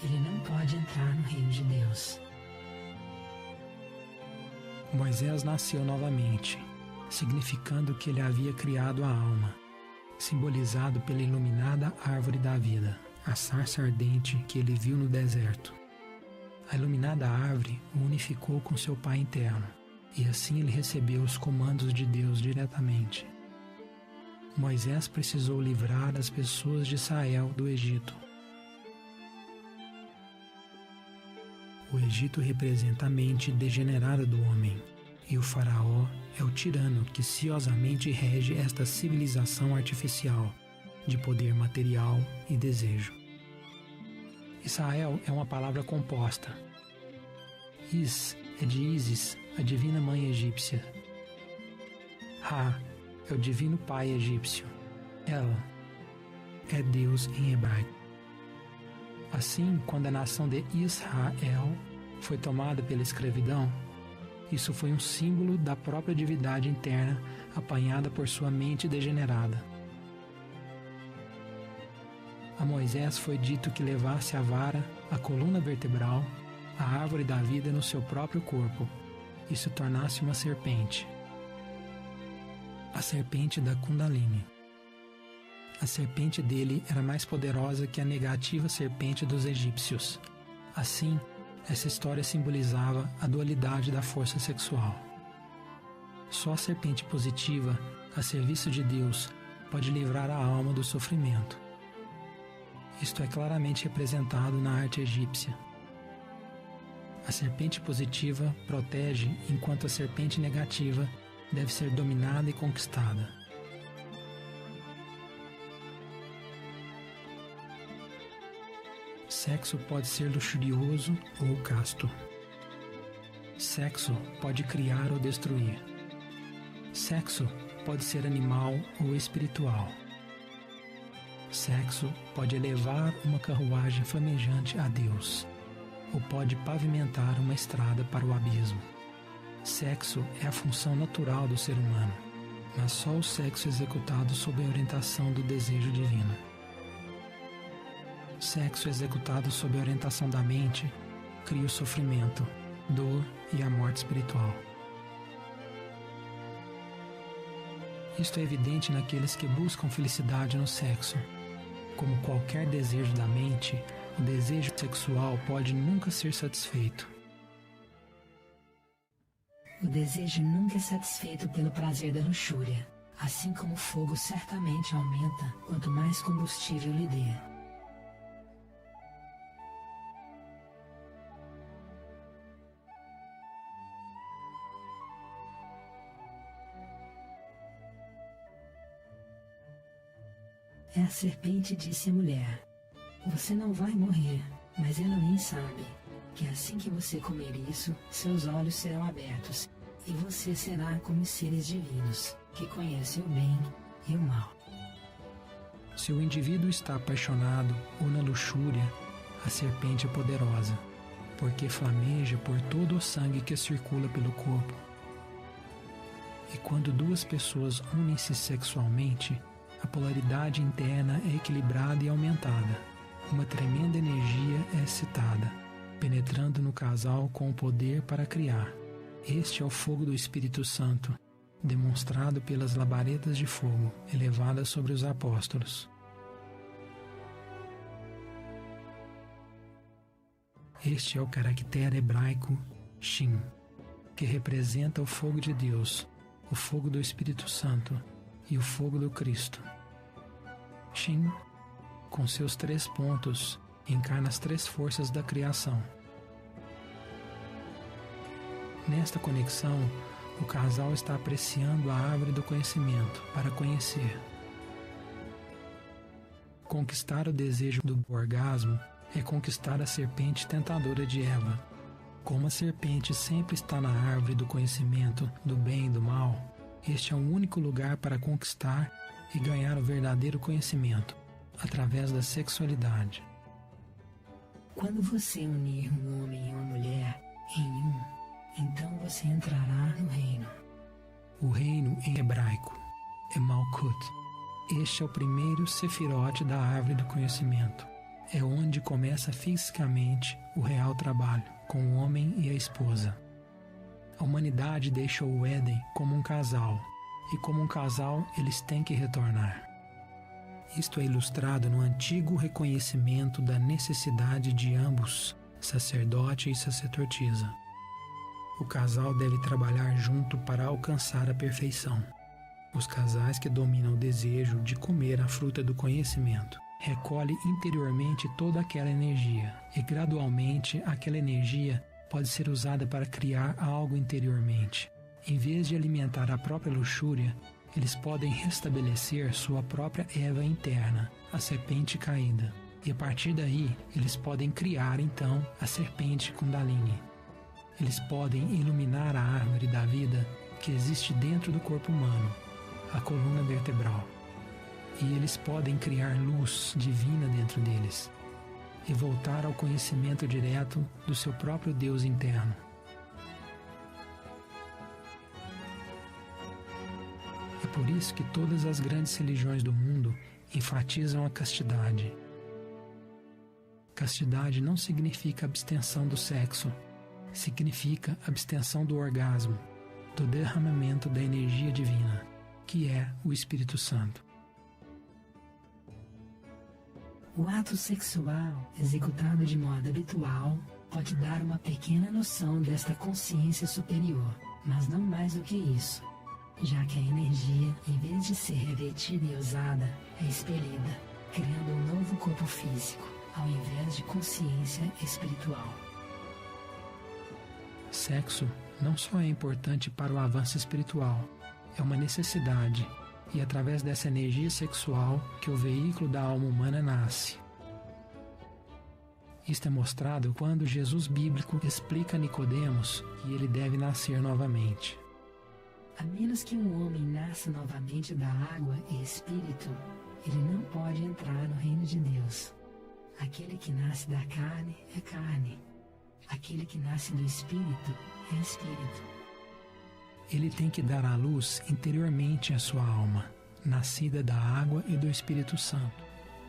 ele não pode entrar no reino de Deus. Moisés nasceu novamente, significando que ele havia criado a alma, simbolizado pela iluminada árvore da vida, a sarça ardente que ele viu no deserto. A iluminada árvore o unificou com seu Pai interno, e assim ele recebeu os comandos de Deus diretamente. Moisés precisou livrar as pessoas de Israel do Egito. O Egito representa a mente degenerada do homem, e o faraó é o tirano que ciosamente rege esta civilização artificial, de poder material e desejo. Israel é uma palavra composta. Is é de Ísis, a divina mãe egípcia. Ra é o divino pai egípcio. El é Deus em hebraico. Assim, quando a nação de Israel foi tomada pela escravidão, isso foi um símbolo da própria divindade interna apanhada por sua mente degenerada. A Moisés foi dito que levasse a vara, a coluna vertebral, a árvore da vida no seu próprio corpo e se tornasse uma serpente. A serpente da Kundalini. A serpente dele era mais poderosa que a negativa serpente dos egípcios. Assim, essa história simbolizava a dualidade da força sexual. Só a serpente positiva, a serviço de Deus, pode livrar a alma do sofrimento. Isto é claramente representado na arte egípcia. A serpente positiva protege, enquanto a serpente negativa deve ser dominada e conquistada. Sexo pode ser luxurioso ou casto. Sexo pode criar ou destruir. Sexo pode ser animal ou espiritual. Sexo pode elevar uma carruagem flamejante a Deus, ou pode pavimentar uma estrada para o abismo. Sexo é a função natural do ser humano, mas só o sexo executado sob a orientação do desejo divino. Sexo executado sob a orientação da mente cria o sofrimento, dor e a morte espiritual. Isto é evidente naqueles que buscam felicidade no sexo. Como qualquer desejo da mente, o desejo sexual pode nunca ser satisfeito. O desejo nunca é satisfeito pelo prazer da luxúria, assim como o fogo certamente aumenta quanto mais combustível lhe dê. A serpente disse à mulher: você não vai morrer, mas Elohim sabe que assim que você comer isso, seus olhos serão abertos, e você será como os seres divinos, que conhecem o bem e o mal. Se o indivíduo está apaixonado ou na luxúria, a serpente é poderosa, porque flameja por todo o sangue que circula pelo corpo. E quando duas pessoas unem-se sexualmente, a polaridade interna é equilibrada e aumentada. Uma tremenda energia é excitada, penetrando no casal com o poder para criar. Este é o fogo do Espírito Santo, demonstrado pelas labaredas de fogo elevadas sobre os apóstolos. Este é o caractere hebraico Shin, que representa o fogo de Deus, o fogo do Espírito Santo e o fogo do Cristo. Shin, com seus 3 pontos, encarna as 3 forças da criação. Nesta conexão, o casal está apreciando a árvore do conhecimento para conhecer. Conquistar o desejo do orgasmo é conquistar a serpente tentadora de Eva. Como a serpente sempre está na árvore do conhecimento do bem e do mal, este é o único lugar para conquistar e ganhar o verdadeiro conhecimento, através da sexualidade. Quando você unir um homem e uma mulher em um, então você entrará no reino. O reino em hebraico é Malkut. Este é o primeiro sefirote da árvore do conhecimento. É onde começa fisicamente o real trabalho, com o homem e a esposa. A humanidade deixou o Éden como um casal, e como um casal eles têm que retornar. Isto é ilustrado no antigo reconhecimento da necessidade de ambos, sacerdote e sacerdotisa. O casal deve trabalhar junto para alcançar a perfeição. Os casais que dominam o desejo de comer a fruta do conhecimento recolhem interiormente toda aquela energia, e gradualmente aquela energia pode ser usada para criar algo interiormente. Em vez de alimentar a própria luxúria, eles podem restabelecer sua própria Eva interna, a serpente caída. E a partir daí, eles podem criar então a serpente Kundalini. Eles podem iluminar a árvore da vida que existe dentro do corpo humano, a coluna vertebral. E eles podem criar luz divina dentro deles e voltar ao conhecimento direto do seu próprio Deus interno. É por isso que todas as grandes religiões do mundo enfatizam a castidade. Castidade não significa abstenção do sexo, significa abstenção do orgasmo, do derramamento da energia divina, que é o Espírito Santo. O ato sexual, executado de modo habitual, pode dar uma pequena noção desta consciência superior, mas não mais do que isso, já que a energia, em vez de ser revertida e usada, é expelida, criando um novo corpo físico, ao invés de consciência espiritual. Sexo não só é importante para o avanço espiritual, é uma necessidade, e através dessa energia sexual que o veículo da alma humana nasce. Isto é mostrado quando Jesus bíblico explica a Nicodemos que ele deve nascer novamente. A menos que um homem nasça novamente da água e espírito, ele não pode entrar no reino de Deus. Aquele que nasce da carne é carne. Aquele que nasce do espírito é espírito. Ele tem que dar à luz interiormente a sua alma, nascida da água e do Espírito Santo.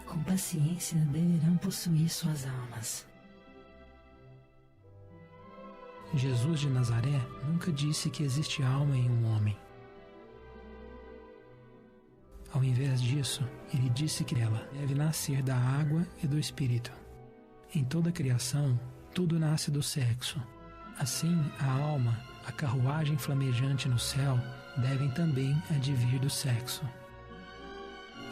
Com paciência deverão possuir suas almas. Jesus de Nazaré nunca disse que existe alma em um homem. Ao invés disso, ele disse que ela deve nascer da água e do Espírito. Em toda a criação, tudo nasce do sexo. Assim, a alma, a carruagem flamejante no céu, devem também advir do sexo.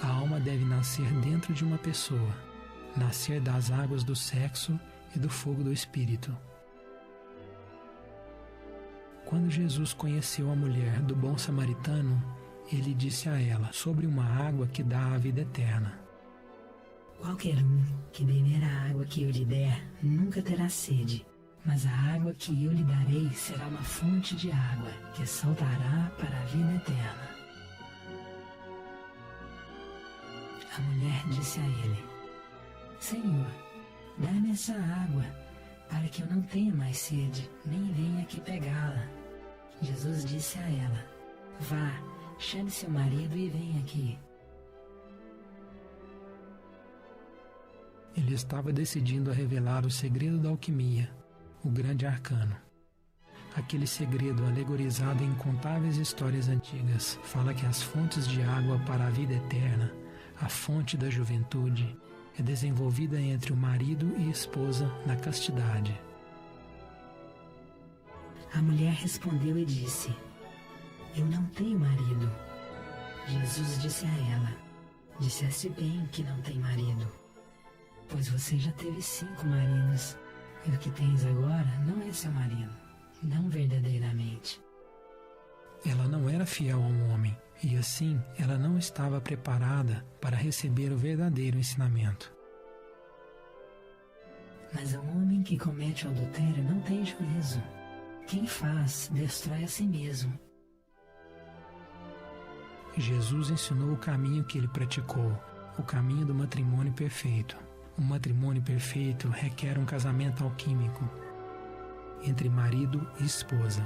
A alma deve nascer dentro de uma pessoa, nascer das águas do sexo e do fogo do Espírito. Quando Jesus conheceu a mulher do bom samaritano, Ele disse a ela sobre uma água que dá a vida eterna. Qualquer um que beber a água que eu lhe der nunca terá sede, mas a água que eu lhe darei será uma fonte de água que saltará para a vida eterna. A mulher disse a ele: Senhor, dá-me essa água, para que eu não tenha mais sede, nem venha aqui pegá-la. Jesus disse a ela: Vá, chame seu marido e venha aqui. Ele estava decidindo a revelar o segredo da alquimia, o grande arcano. Aquele segredo, alegorizado em incontáveis histórias antigas, fala que as fontes de água para a vida eterna, a fonte da juventude, é desenvolvida entre o marido e esposa na castidade. A mulher respondeu e disse: Eu não tenho marido. Jesus disse a ela: Disseste bem que não tem marido, pois você já teve 5 maridos, e o que tens agora não é seu marido, não verdadeiramente. Ela não era fiel a um homem, e assim ela não estava preparada para receber o verdadeiro ensinamento. Mas um homem que comete o adultério não tem juízo. Quem faz, destrói a si mesmo. Jesus ensinou o caminho que ele praticou, o caminho do matrimônio perfeito. Um matrimônio perfeito requer um casamento alquímico entre marido e esposa.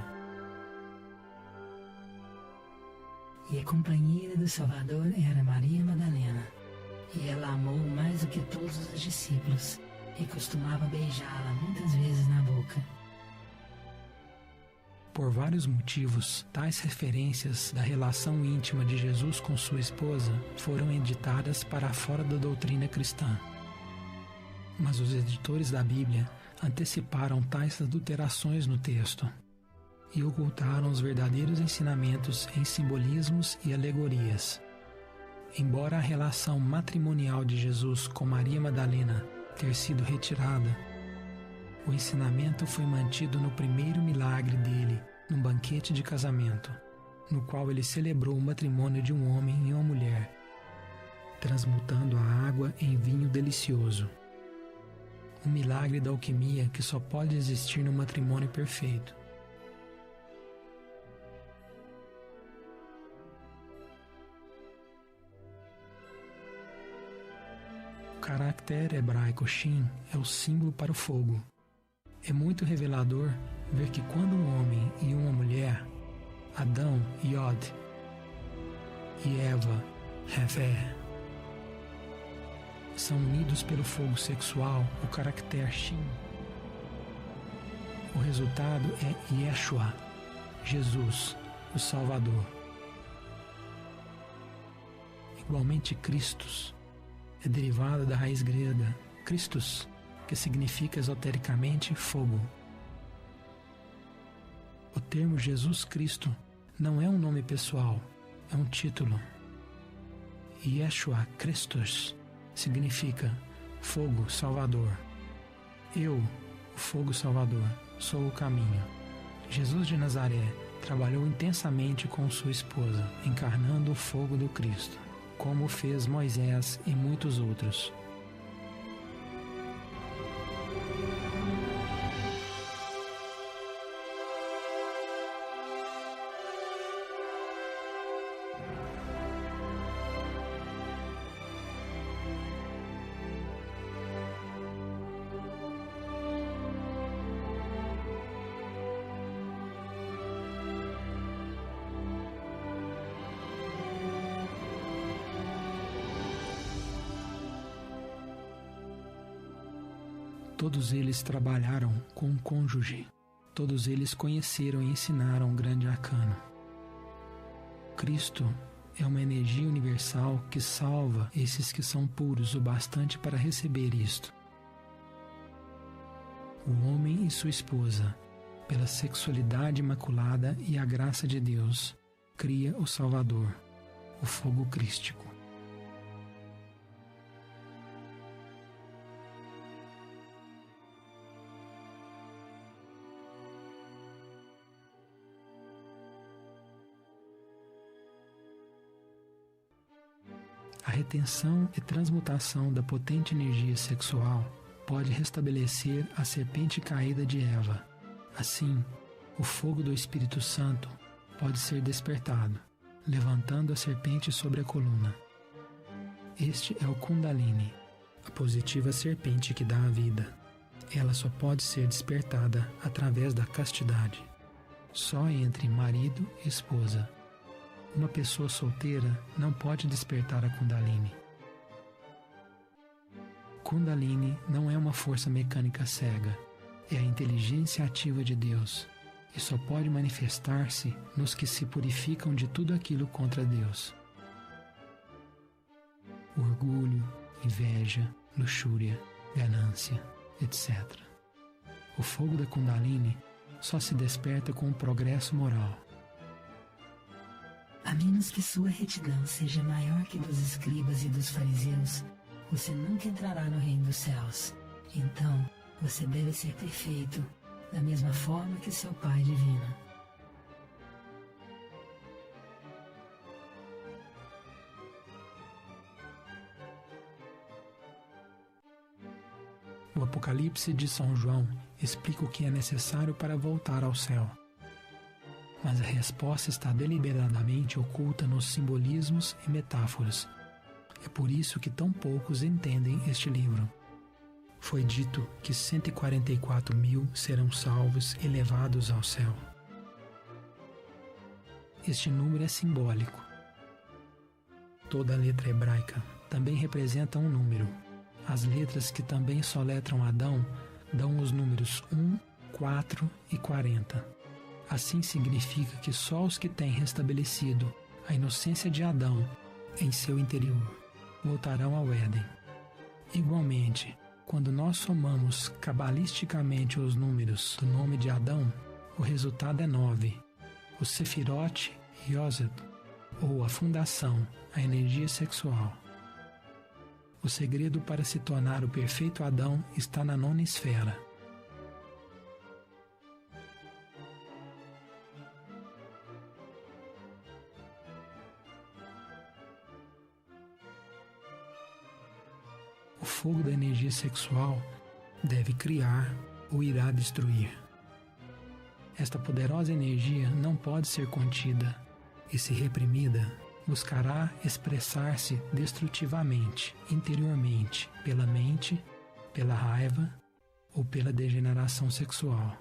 E a companheira do Salvador era Maria Madalena, e ela amou mais do que todos os discípulos, e costumava beijá-la muitas vezes na boca. Por vários motivos, tais referências da relação íntima de Jesus com sua esposa foram editadas para fora da doutrina cristã. Mas os editores da Bíblia anteciparam tais adulterações no texto e ocultaram os verdadeiros ensinamentos em simbolismos e alegorias. Embora a relação matrimonial de Jesus com Maria Madalena ter sido retirada, o ensinamento foi mantido no primeiro milagre dele, num banquete de casamento, no qual ele celebrou o matrimônio de um homem e uma mulher, transmutando a água em vinho delicioso. Um milagre da alquimia que só pode existir no matrimônio perfeito. O caractere hebraico Shin é o símbolo para o fogo. É muito revelador ver que quando um homem e uma mulher, Adão, Yod, e Eva, Hefer, são unidos pelo fogo sexual, o caractere Shin, o resultado é Yeshua, Jesus, o Salvador. Igualmente, Christos é derivado da raiz grega Christos, que significa esotericamente fogo. O termo Jesus Cristo não é um nome pessoal, é um título. Yeshua Christus significa fogo salvador. Eu, o fogo salvador, sou o caminho. Jesus de Nazaré trabalhou intensamente com sua esposa, encarnando o fogo do Cristo, como fez Moisés e muitos outros. Todos eles trabalharam com um cônjuge. Todos eles conheceram e ensinaram o grande arcano. Cristo é uma energia universal que salva esses que são puros o bastante para receber isto. O homem e sua esposa, pela sexualidade imaculada e a graça de Deus, cria o Salvador, o fogo crístico. retenção e transmutação da potente energia sexual pode restabelecer a serpente caída de Eva. Assim, o fogo do Espírito Santo pode ser despertado, levantando a serpente sobre a coluna. Este é o Kundalini, a positiva serpente que dá a vida. Ela só pode ser despertada através da castidade, só entre marido e esposa. Uma pessoa solteira não pode despertar a Kundalini. Kundalini não é uma força mecânica cega, é a inteligência ativa de Deus e só pode manifestar-se nos que se purificam de tudo aquilo contra Deus. Orgulho, inveja, luxúria, ganância, etc. O fogo da Kundalini só se desperta com o progresso moral. A menos que sua retidão seja maior que dos escribas e dos fariseus, você nunca entrará no reino dos céus. Então, você deve ser perfeito, da mesma forma que seu Pai divino. O Apocalipse de São João explica o que é necessário para voltar ao céu. Mas a resposta está deliberadamente oculta nos simbolismos e metáforas. É por isso que tão poucos entendem este livro. Foi dito que 144 mil serão salvos e levados ao céu. Este número é simbólico. Toda letra hebraica também representa um número. As letras que também soletram Adão dão os números 1, 4 e 40. Assim significa que só os que têm restabelecido a inocência de Adão em seu interior voltarão ao Éden. Igualmente, quando nós somamos cabalisticamente os números do nome de Adão, o resultado é 9. O Sefirot Yosef, ou a fundação, a energia sexual. O segredo para se tornar o perfeito Adão está na 9ª esfera. O fogo da energia sexual deve criar ou irá destruir. Esta poderosa energia não pode ser contida e, se reprimida, buscará expressar-se destrutivamente, interiormente, pela mente, pela raiva ou pela degeneração sexual.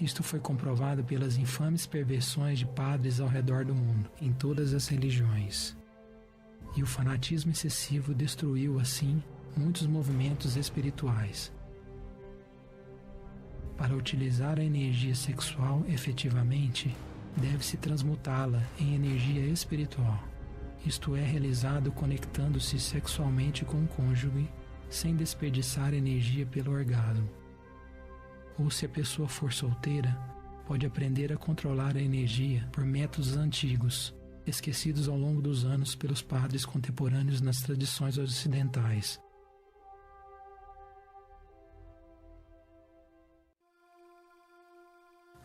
Isto foi comprovado pelas infames perversões de padres ao redor do mundo, em todas as religiões. E o fanatismo excessivo destruiu, assim, muitos movimentos espirituais. Para utilizar a energia sexual efetivamente, deve-se transmutá-la em energia espiritual. Isto é realizado conectando-se sexualmente com o cônjuge, sem desperdiçar energia pelo orgasmo. Ou, se a pessoa for solteira, pode aprender a controlar a energia por métodos antigos, esquecidos ao longo dos anos pelos padres contemporâneos nas tradições ocidentais.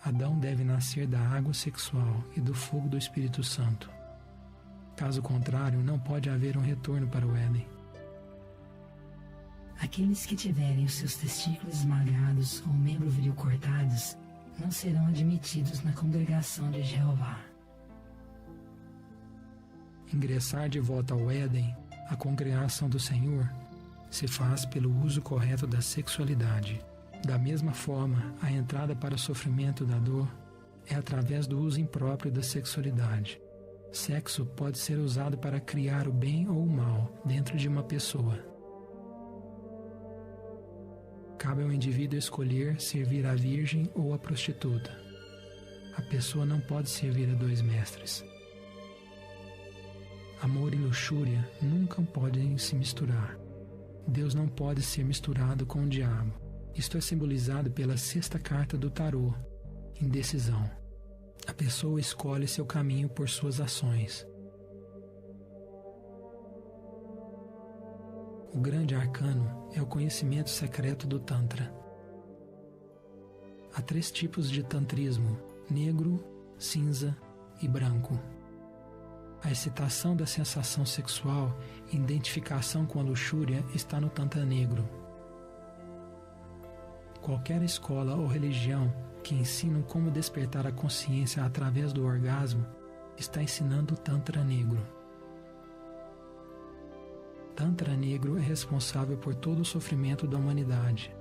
Adão deve nascer da água sexual e do fogo do Espírito Santo. Caso contrário, não pode haver um retorno para o Éden. Aqueles que tiverem os seus testículos esmagados ou membro viril cortados não serão admitidos na congregação de Jeová. Ingressar de volta ao Éden, a congregação do Senhor, se faz pelo uso correto da sexualidade. Da mesma forma, a entrada para o sofrimento da dor é através do uso impróprio da sexualidade. Sexo pode ser usado para criar o bem ou o mal dentro de uma pessoa. Cabe ao indivíduo escolher servir a virgem ou a prostituta. A pessoa não pode servir a dois mestres. Amor e luxúria nunca podem se misturar. Deus não pode ser misturado com o diabo. Isto é simbolizado pela 6ª carta do tarô, indecisão. A pessoa escolhe seu caminho por suas ações. O grande arcano é o conhecimento secreto do Tantra. Há 3 tipos de tantrismo: negro, cinza e branco. A excitação da sensação sexual e identificação com a luxúria está no Tantra negro. Qualquer escola ou religião que ensinam como despertar a consciência através do orgasmo está ensinando o Tantra negro. Tantra negro é responsável por todo o sofrimento da humanidade.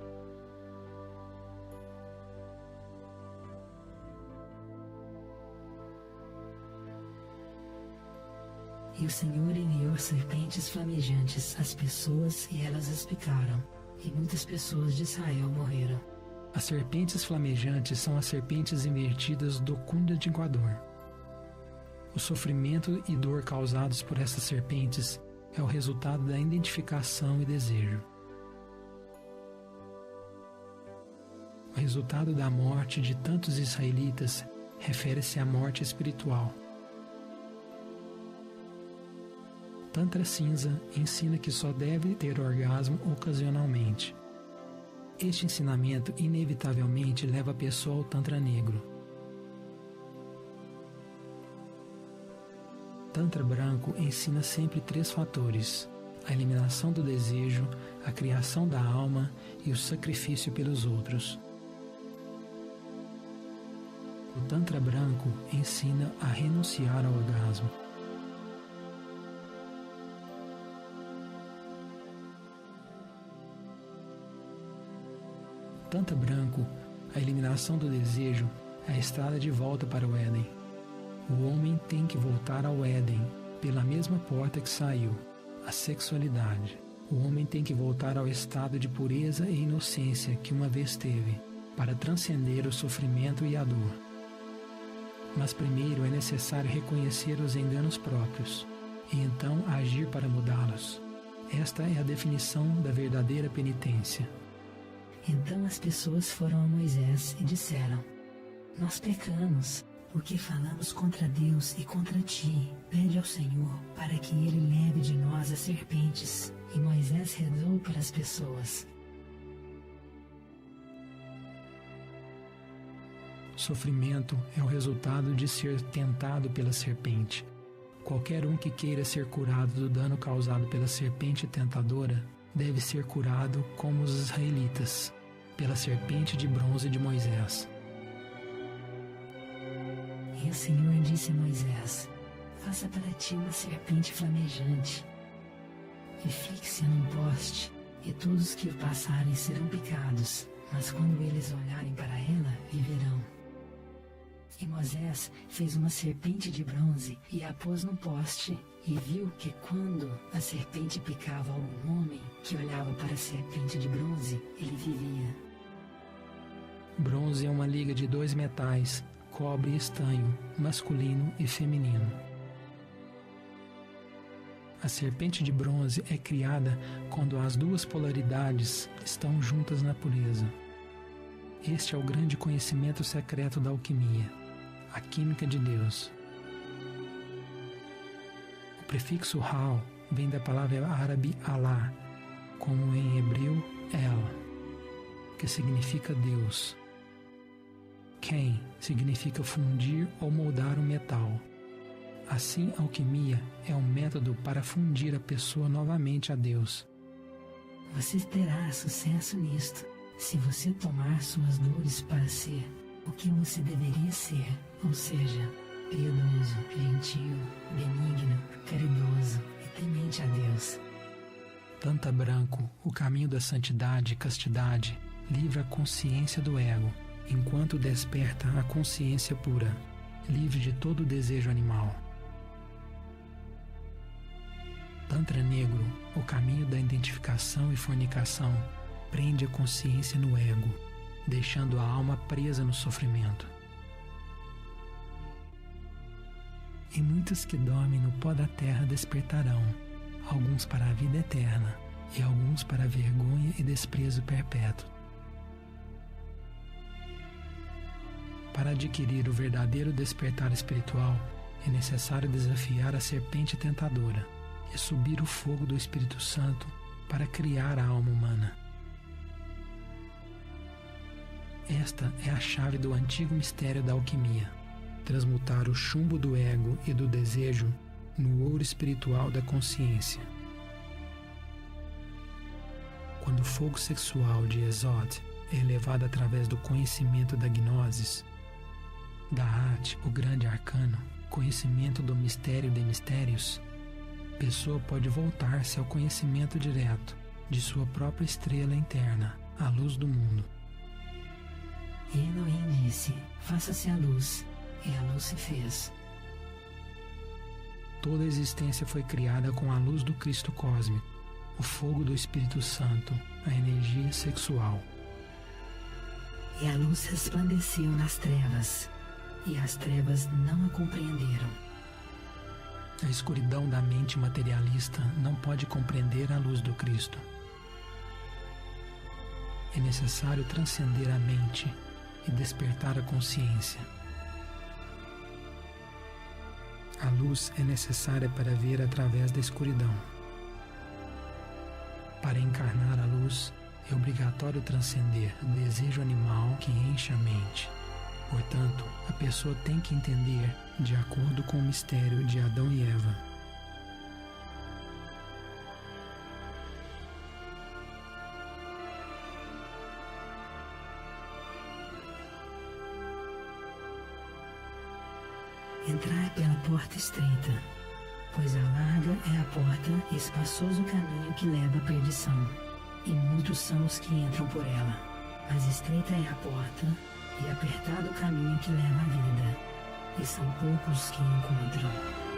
E o Senhor enviou serpentes flamejantes às pessoas e elas as picaram, e muitas pessoas de Israel morreram. As serpentes flamejantes são as serpentes invertidas do Kunda de Equador. O sofrimento e dor causados por essas serpentes é o resultado da identificação e desejo. O resultado da morte de tantos israelitas refere-se à morte espiritual. Tantra cinza ensina que só deve ter orgasmo ocasionalmente. Este ensinamento inevitavelmente leva a pessoa ao Tantra negro. Tantra branco ensina sempre 3 fatores: a eliminação do desejo, a criação da alma e o sacrifício pelos outros. O Tantra branco ensina a renunciar ao orgasmo. Tantra branco, a eliminação do desejo, é a estrada de volta para o Éden. O homem tem que voltar ao Éden, pela mesma porta que saiu, a sexualidade. O homem tem que voltar ao estado de pureza e inocência que uma vez teve, para transcender o sofrimento e a dor. Mas primeiro é necessário reconhecer os enganos próprios, e então agir para mudá-los. Esta é a definição da verdadeira penitência. Então as pessoas foram a Moisés e disseram: Nós pecamos, porque falamos contra Deus e contra ti. Pede ao Senhor para que Ele leve de nós as serpentes. E Moisés rezou para as pessoas. Sofrimento é o resultado de ser tentado pela serpente. Qualquer um que queira ser curado do dano causado pela serpente tentadora deve ser curado como os israelitas, pela serpente de bronze de Moisés. E o Senhor disse a Moisés: Faça para ti uma serpente flamejante, e fixe-a num poste, e todos que o passarem serão picados, mas quando eles olharem para ela, viverão. E Moisés fez uma serpente de bronze e a pôs no poste, e viu que quando a serpente picava algum homem que olhava para a serpente de bronze, ele vivia. Bronze é uma liga de 2 metais, cobre e estanho, masculino e feminino. A serpente de bronze é criada quando as 2 polaridades estão juntas na pureza. Este é o grande conhecimento secreto da alquimia, a química de Deus. O prefixo Hal vem da palavra árabe Allah, como em hebreu El, que significa Deus. Ken significa fundir ou moldar o metal. Assim, a alquimia é um método para fundir a pessoa novamente a Deus. Você terá sucesso nisto, se você tomar suas dores para ser o que você deveria ser, ou seja, piedoso, gentil, benigno, caridoso e temente a Deus. Tantra branco, o caminho da santidade e castidade, livra a consciência do ego, enquanto desperta a consciência pura, livre de todo desejo animal. Tantra negro, o caminho da identificação e fornicação, prende a consciência no ego, deixando a alma presa no sofrimento. E muitos que dormem no pó da terra despertarão, alguns para a vida eterna e alguns para a vergonha e desprezo perpétuo. Para adquirir o verdadeiro despertar espiritual, é necessário desafiar a serpente tentadora e subir o fogo do Espírito Santo para criar a alma humana. Esta é a chave do antigo mistério da alquimia: transmutar o chumbo do ego e do desejo no ouro espiritual da consciência. Quando o fogo sexual de Yesod é elevado através do conhecimento da gnosis, Da'at, o grande arcano, conhecimento do mistério de mistérios, a pessoa pode voltar-se ao conhecimento direto de sua própria estrela interna, a luz do mundo. E Elohim disse: faça-se a luz, e a luz se fez. Toda a existência foi criada com a luz do Cristo cósmico, o fogo do Espírito Santo, a energia sexual. E a luz resplandeceu nas trevas, e as trevas não a compreenderam. A escuridão da mente materialista não pode compreender a luz do Cristo. É necessário transcender a mente e despertar a consciência. A luz é necessária para ver através da escuridão. Para encarnar a luz, é obrigatório transcender o desejo animal que enche a mente. Portanto, a pessoa tem que entender de acordo com o mistério de Adão e Eva. Entrai pela porta estreita, pois a larga é a porta e espaçoso o caminho que leva à perdição, e muitos são os que entram por ela. Mas estreita é a porta e apertado o caminho que leva à vida, e são poucos que encontram.